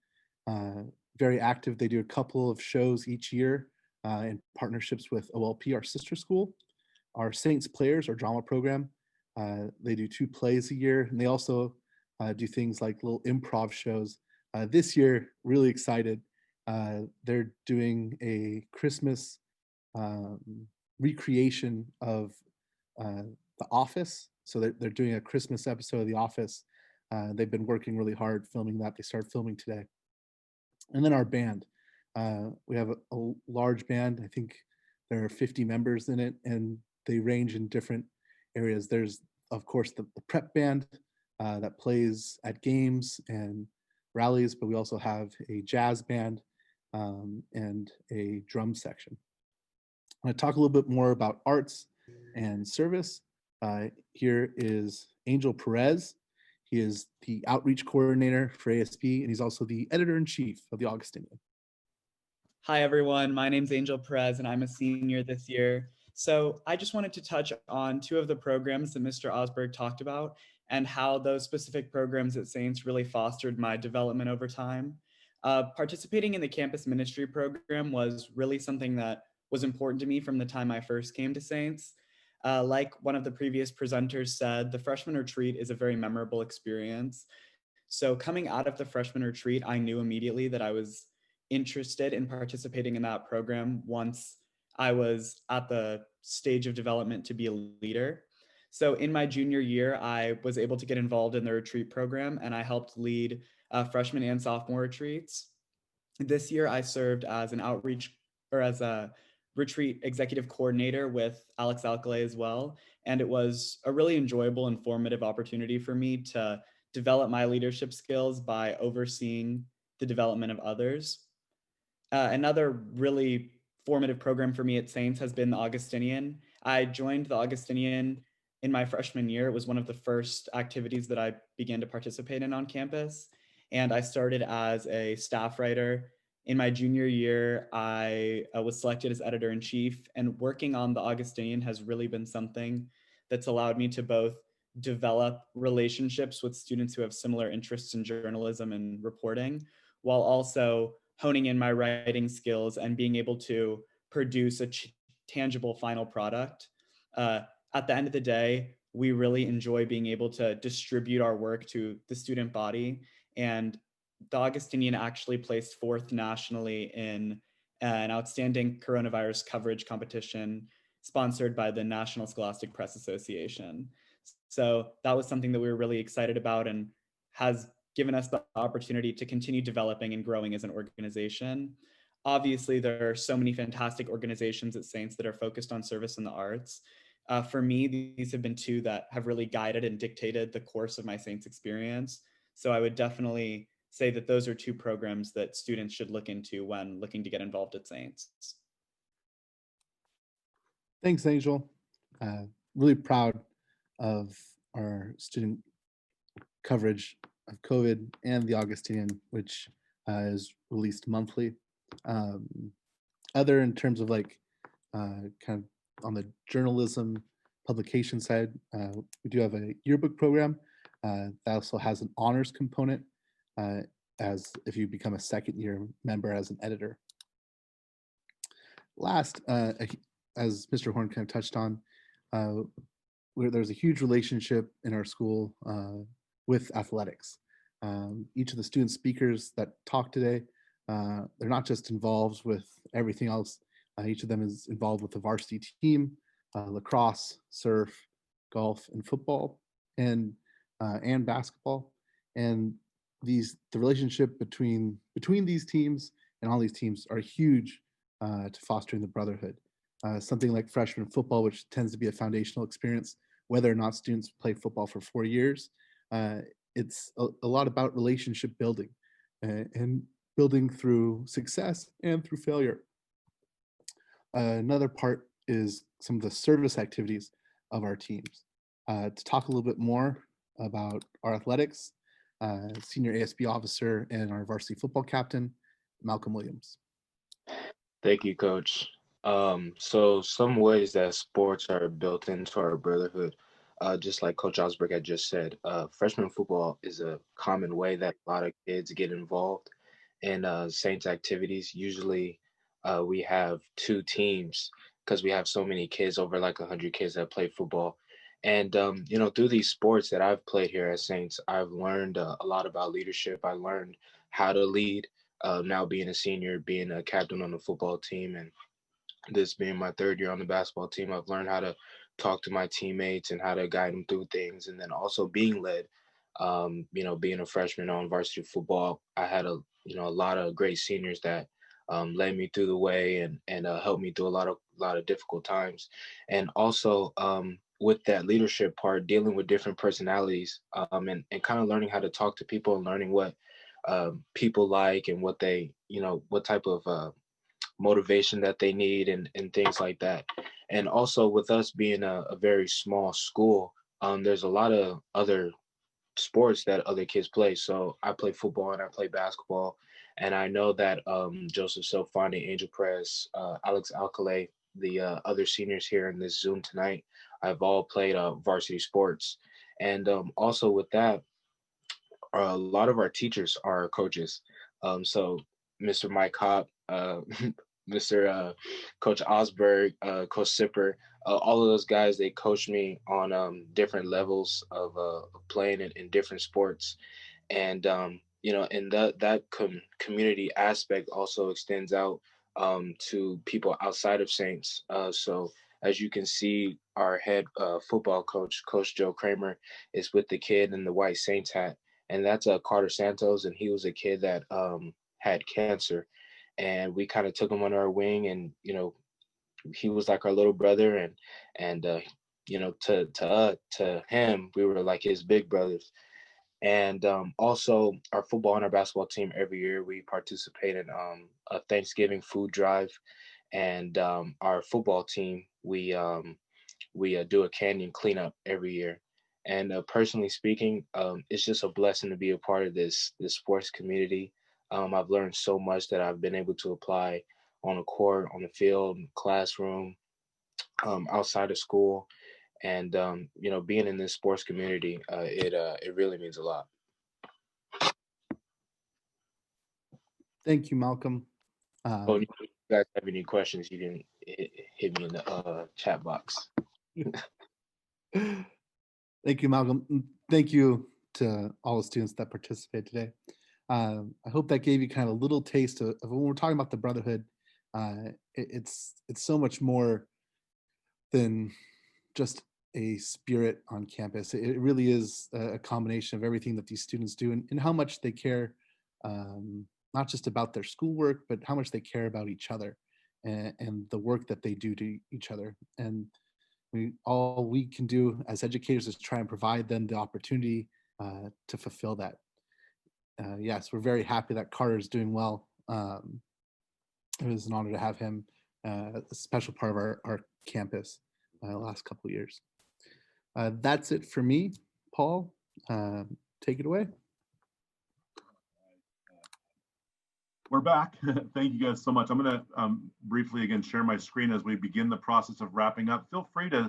very active. They do a couple of shows each year in partnerships with OLP, our sister school. Our Saints Players, our drama program, they do 2 plays a year, and they also do things like little improv shows. This year, really excited, they're doing a Christmas recreation of The Office. So they're doing a Christmas episode of The Office. They've been working really hard filming that. They started filming today. And then our band. We have a large band. I think there are 50 members in it, and they range in different areas. There's, of course, the prep band that plays at games and rallies, but we also have a jazz band and a drum section. I'm going to talk a little bit more about arts and service. Here is Angel Perez. He is the outreach coordinator for ASB, and he's also the editor-in-chief of the Augustinian. Hi, everyone. My name's Angel Perez, and I'm a senior this year. So I just wanted to touch on 2 of the programs that Mr. Osberg talked about and how those specific programs at Saints really fostered my development over time. Participating in the campus ministry program was really something that was important to me from the time I first came to Saints. Like one of the previous presenters said, the freshman retreat is a very memorable experience. So coming out of the freshman retreat, I knew immediately that I was interested in participating in that program once I was at the stage of development to be a leader. So in my junior year, I was able to get involved in the retreat program, and I helped lead freshman and sophomore retreats. This year, I served as an outreach or as a retreat executive coordinator with Alex Alcalay as well. And it was a really enjoyable and formative opportunity for me to develop my leadership skills by overseeing the development of others. Another really formative program for me at Saints has been the Augustinian. I joined the Augustinian in my freshman year. It was one of the first activities that I began to participate in on campus. And I started as a staff writer In my junior year, I was selected as editor-in-chief, and working on the Augustinian has really been something that's allowed me to both develop relationships with students who have similar interests in journalism and reporting, while also honing in my writing skills and being able to produce a tangible final product. At the end of the day, we really enjoy being able to distribute our work to the student body. And the Augustinian actually placed fourth nationally in an outstanding coronavirus coverage competition sponsored by the National Scholastic Press Association. So that was something that we were really excited about and has given us the opportunity to continue developing and growing as an organization. Obviously, there are so many fantastic organizations at Saints that are focused on service in the arts. For me, these have been two that have really guided and dictated the course of my Saints experience. So I would definitely say that those are two programs that students should look into when looking to get involved at Saints. Thanks, Angel. Really proud of our student coverage of COVID and the Augustinian, which is released monthly. Other in terms of like kind of on the journalism publication side, we do have a yearbook program that also has an honors component as if you become a second year member as an editor. Last, as Mr. Horne kind of touched on, there's a huge relationship in our school with athletics. Each of the student speakers that talk today, they're not just involved with everything else. Each of them is involved with the varsity team, lacrosse, surf, golf, and football, and basketball. And the relationship between these teams and all these teams are huge to fostering the brotherhood. Something like freshman football, which tends to be a foundational experience, whether or not students play football for 4 years, it's a lot about relationship building and building through success and through failure. Another part is some of the service activities of our teams. To talk a little bit more about our athletics, senior ASB officer and our varsity football captain, Malcolm Williams. Thank you, Coach. So some ways that sports are built into our brotherhood, just like Coach Osberg had just said, freshman football is a common way that a lot of kids get involved in Saints activities. Usually we have two teams because we have so many kids, over like 100 kids that play football. And, through these sports that I've played here at Saints, I've learned a lot about leadership. I learned how to lead, now being a senior, being a captain on the football team, and this being my third year on the basketball team. I've learned how to talk to my teammates and how to guide them through things. And then also being led, being a freshman on varsity football, I had a lot of great seniors that led me through the way and helped me through a lot of difficult times. And also with that leadership part, dealing with different personalities and kind of learning how to talk to people and learning what people like and what they, what type of motivation that they need and things like that. And also with us being a very small school, there's a lot of other sports that other kids play. So I play football and I play basketball. And I know that Joseph Sofani, Angel Perez, Alex Alcalay, the other seniors here in this Zoom tonight, I've all played varsity sports. And also with that, a lot of our teachers are coaches. So Mr. Mike Hopp, Mr. Coach Osberg, Coach Sipper, all of those guys, they coached me on different levels of playing in different sports. And, and that community aspect also extends out to people outside of Saints. So as you can see, our head football coach, Coach Joe Kramer, is with the kid in the white Saints hat. And that's Carter Santos, and he was a kid that had cancer. And we kind of took him under our wing, and he was like our little brother, and to him we were like his big brothers. And also our football and our basketball team, every year we participate in a Thanksgiving food drive, and our football team we do a canyon cleanup every year. And personally speaking, it's just a blessing to be a part of this sports community. I've learned so much that I've been able to apply on the court, on the field, classroom, outside of school. And being in this sports community, it really means a lot. Thank you, Malcolm. So if you guys have any questions, you can hit me in the chat box. Thank you, Malcolm. Thank you to all the students that participated today. I hope that gave you kind of a little taste of when we're talking about the Brotherhood. It's so much more than just a spirit on campus. It really is a combination of everything that these students do and how much they care, not just about their schoolwork, but how much they care about each other and the work that they do to each other. And all we can do as educators is try and provide them the opportunity to fulfill that. Yes, we're very happy that Carter is doing well. It was an honor to have him a special part of our campus the last couple of years. That's it for me. Paul, take it away. We're back. Thank you guys so much. I'm going to briefly again share my screen as we begin the process of wrapping up. Feel free to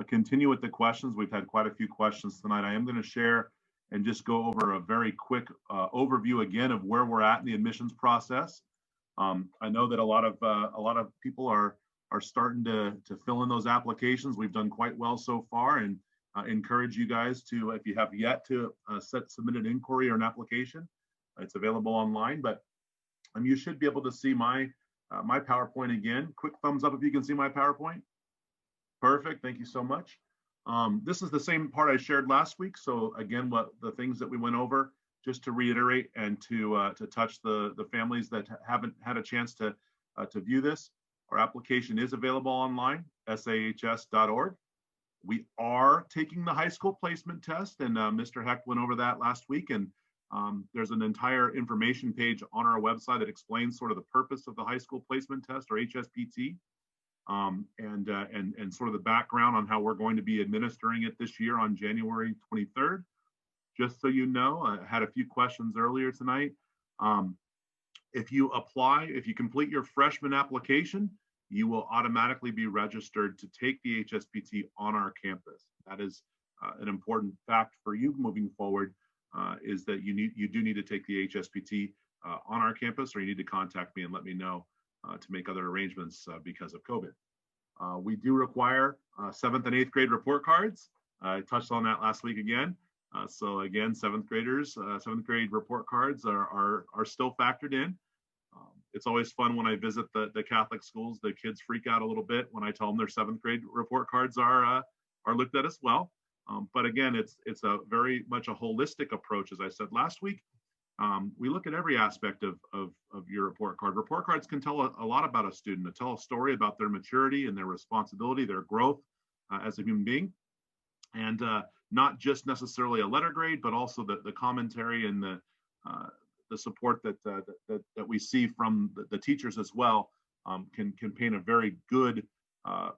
continue with the questions. We've had quite a few questions tonight. I am going to share and just go over a very quick overview again of where we're at in the admissions process. I know that a lot of people are starting to fill in those applications. We've done quite well so far, and encourage you guys to, if you have yet to submit an inquiry or an application, it's available online. But you should be able to see my my PowerPoint again. Quick thumbs up if you can see my PowerPoint. Perfect. Thank you so much. This is the same part I shared last week. So again, what the things that we went over, just to reiterate and to touch the families that haven't had a chance to view this. Our application is available online, sahs.org. We are taking the high school placement test, and Mr. Heck went over that last week. And there's an entire information page on our website that explains sort of the purpose of the high school placement test, or HSPT, and sort of the background on how we're going to be administering it this year on January 23rd. Just so you know, I had a few questions earlier tonight. If you complete your freshman application, you will automatically be registered to take the HSPT on our campus. That is an important fact for you moving forward, is that you do need to take the HSPT on our campus, or you need to contact me and let me know to make other arrangements because of COVID. We do require 7th and 8th grade report cards. I touched on that last week again. So again, 7th graders, 7th grade report cards are still factored in. It's always fun when I visit the Catholic schools. The kids freak out a little bit when I tell them their 7th grade report cards are looked at as well. But again, it's a very much a holistic approach. As I said last week, we look at every aspect of your report card. Report cards can tell a lot about a student, to tell a story about their maturity and their responsibility, their growth as a human being. And not just necessarily a letter grade, but also the commentary and the support that we see from the teachers as well, can paint a very good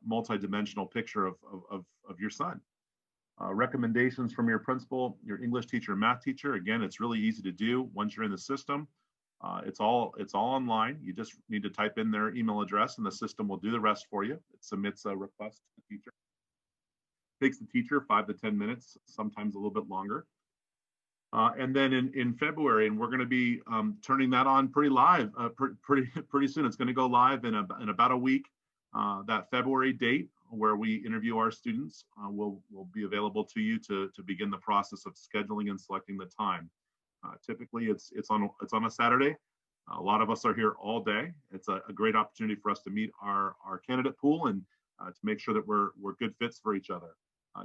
multidimensional picture of your son. Recommendations from your principal, your English teacher, math teacher. Again, it's really easy to do once you're in the system. It's all online. You just need to type in their email address and the system will do the rest for you. It submits a request to the teacher. Takes the teacher 5 to 10 minutes, sometimes a little bit longer. And then in February, and we're going to be turning that on pretty soon. It's going to go live in about a week. That February date where we interview our students will be available to you to begin the process of scheduling and selecting the time. Typically, it's on a Saturday. A lot of us are here all day. It's a great opportunity for us to meet our candidate pool and to make sure that we're good fits for each other.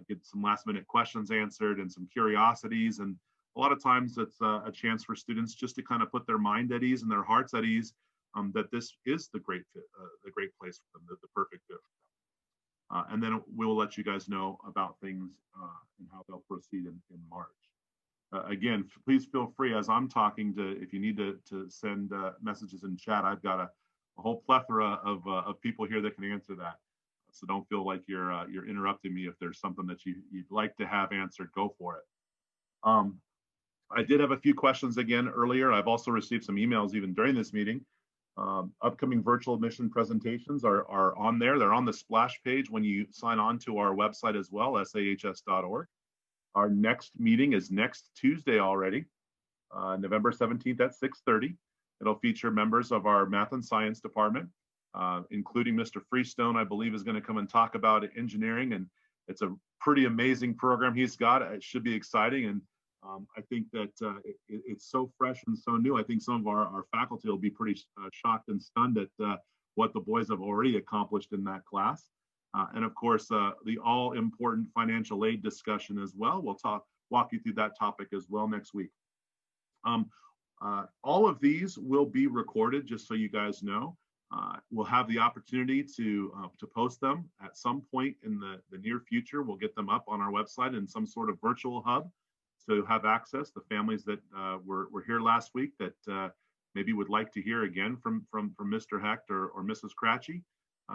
Get some last minute questions answered and some curiosities. And a lot of times it's a chance for students just to kind of put their mind at ease and their hearts at ease, that this is the great fit, the great place for them, the perfect fit. And then we'll let you guys know about things and how they'll proceed in March. Again, please feel free as I'm talking if you need to send messages in chat. I've got a whole plethora of people here that can answer that. So don't feel like you're interrupting me. If there's something that you'd like to have answered, go for it. I did have a few questions again earlier. I've also received some emails even during this meeting. Upcoming virtual admission presentations are on there. They're on the splash page when you sign on to our website as well, sahs.org. Our next meeting is next Tuesday already, November 17th at 6:30. It'll feature members of our math and science department, including Mr. Freestone, I believe, is going to come and talk about engineering. And it's a pretty amazing program he's got. It should be exciting. And I think that it's so fresh and so new. I think some of our faculty will be pretty shocked and stunned at what the boys have already accomplished in that class. And of course, the all important financial aid discussion as well. We'll walk you through that topic as well next week. All of these will be recorded, just so you guys know. We'll have the opportunity to post them at some point in the near future. We'll get them up on our website in some sort of virtual hub, so have access. The families that were here last week that maybe would like to hear again from Mr. Hecht or Mrs. Cratchy,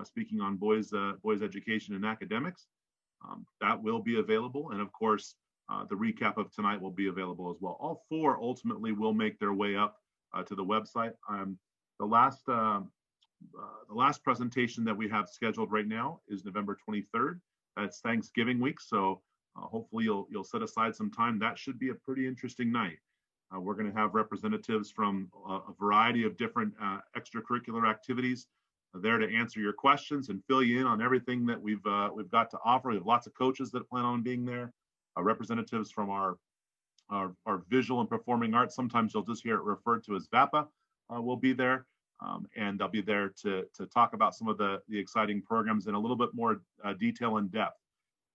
speaking on boys education and academics, that will be available. And of course, the recap of tonight will be available as well. All four ultimately will make their way up to the website. The last presentation that we have scheduled right now is November 23rd. That's Thanksgiving week, so hopefully you'll set aside some time. That should be a pretty interesting night. We're going to have representatives from a variety of different extracurricular activities there to answer your questions and fill you in on everything that we've got to offer. We have lots of coaches that plan on being there. Representatives from our visual and performing arts, sometimes you'll just hear it referred to as VAPA, will be there. And they'll be there to talk about some of the exciting programs in a little bit more detail and depth.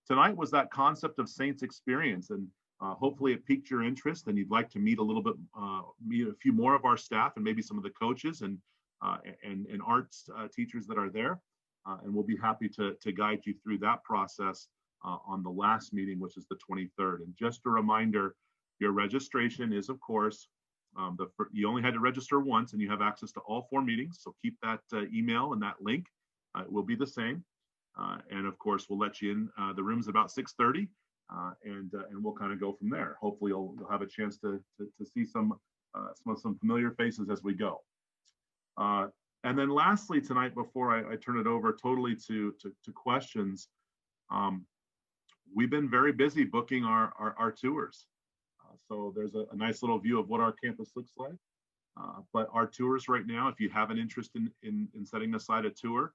Tonight was that concept of Saints experience, and hopefully it piqued your interest and you'd like to meet meet a few more of our staff and maybe some of the coaches and arts teachers that are there. And we'll be happy to guide you through that process on the last meeting, which is the 23rd. And just a reminder, your registration is, of course, you only had to register once and you have access to all four meetings. So keep that email and that link. It will be the same. And of course, we'll let you in the rooms about 6:30 and we'll kind of go from there. Hopefully you'll have a chance to see some familiar faces as we go. And then lastly tonight, before I turn it over totally to questions, we've been very busy booking our tours. So there's a nice little view of what our campus looks like. But our tours right now, if you have an interest in setting aside a tour,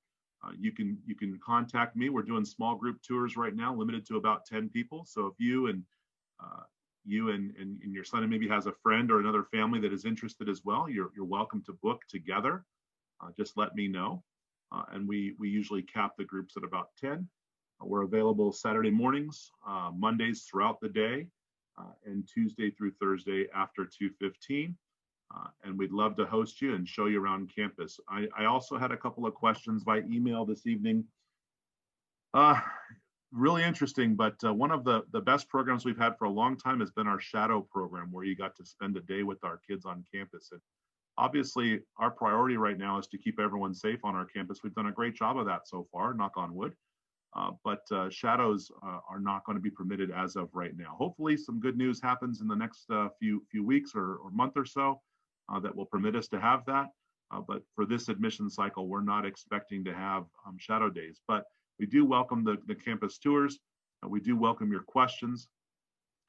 you can contact me. We're doing small group tours right now, limited to about 10 people. So if you and your son maybe has a friend or another family that is interested as well, you're welcome to book together. Just let me know. And we usually cap the groups at about 10. We're available Saturday mornings, Mondays throughout the day, and Tuesday through Thursday after 2:15. And we'd love to host you and show you around campus. I also had a couple of questions by email this evening. Really interesting, but one of the best programs we've had for a long time has been our shadow program, where you got to spend a day with our kids on campus. And obviously, our priority right now is to keep everyone safe on our campus. We've done a great job of that so far, knock on wood. But shadows are not going to be permitted as of right now. Hopefully some good news happens in the next few weeks or month or so that will permit us to have that. But for this admission cycle, we're not expecting to have shadow days. But we do welcome the campus tours. We do welcome your questions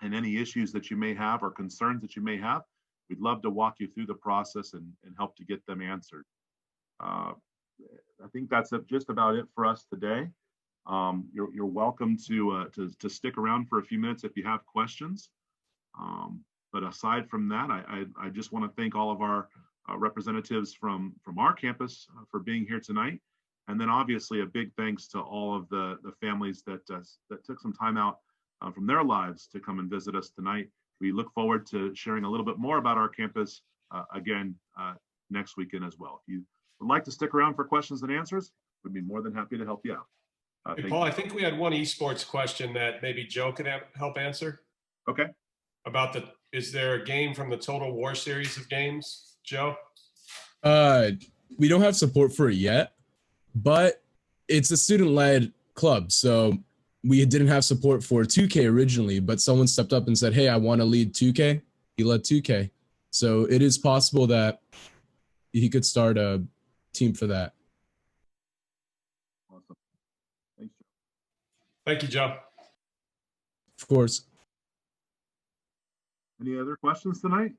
and any issues that you may have or concerns that you may have. We'd love to walk you through the process and help to get them answered. I think that's just about it for us today. You're welcome to stick around for a few minutes if you have questions. But aside from that, I just want to thank all of our representatives from our campus for being here tonight. And then obviously a big thanks to all of the families that took some time out from their lives to come and visit us tonight. We look forward to sharing a little bit more about our campus again next weekend as well. If you would like to stick around for questions and answers, we'd be more than happy to help you out. Hey, Paul, I think we had one esports question that maybe Joe could help answer. Okay. About is there a game from the Total War series of games, Joe? We don't have support for it yet, but it's a student-led club. So we didn't have support for 2K originally, but someone stepped up and said, hey, I want to lead 2K. he led 2K. So it is possible that he could start a team for that. Awesome. Thanks, Joe. Thank you, Joe. Of course. Any other questions tonight?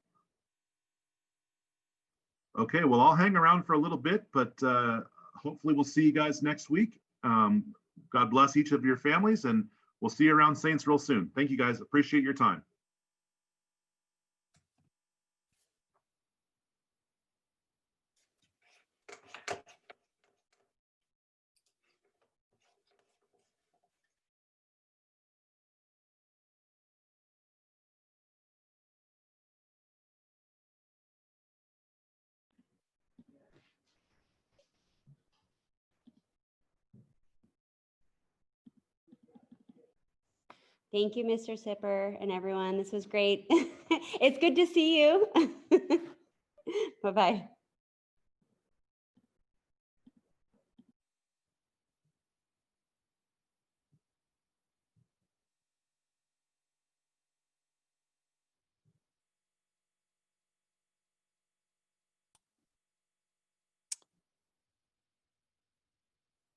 Okay, well, I'll hang around for a little bit, but hopefully we'll see you guys next week. God bless each of your families, and we'll see you around Saints real soon. Thank you, guys. Appreciate your time. Thank you, Mr. Sipper and everyone. This was great. It's good to see you. Bye-bye.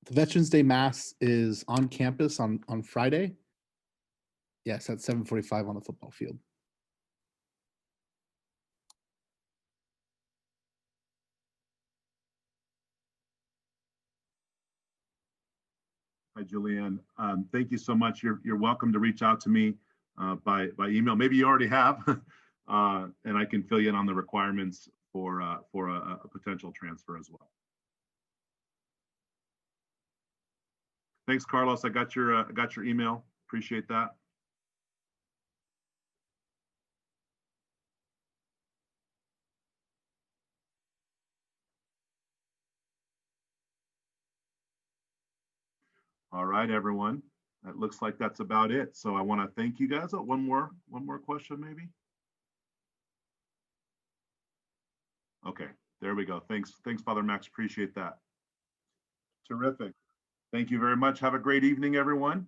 The Veterans Day Mass is on campus on Friday. Yes, at 7:45 on the football field. Hi, Julianne. Thank you so much. You're welcome to reach out to me by email. Maybe you already have, and I can fill you in on the requirements for a potential transfer as well. Thanks, Carlos. I got your email. Appreciate that. All right, everyone. That looks like that's about it. So I want to thank you guys. Oh, one more question, maybe. Okay, there we go. Thanks, Father Max. Appreciate that. Terrific. Thank you very much. Have a great evening, everyone,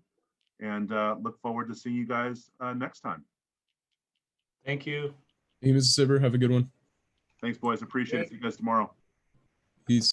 and look forward to seeing you guys next time. Thank you. Hey, Mrs. Sipper, have a good one. Thanks, boys. Appreciate it. See you guys tomorrow. Peace.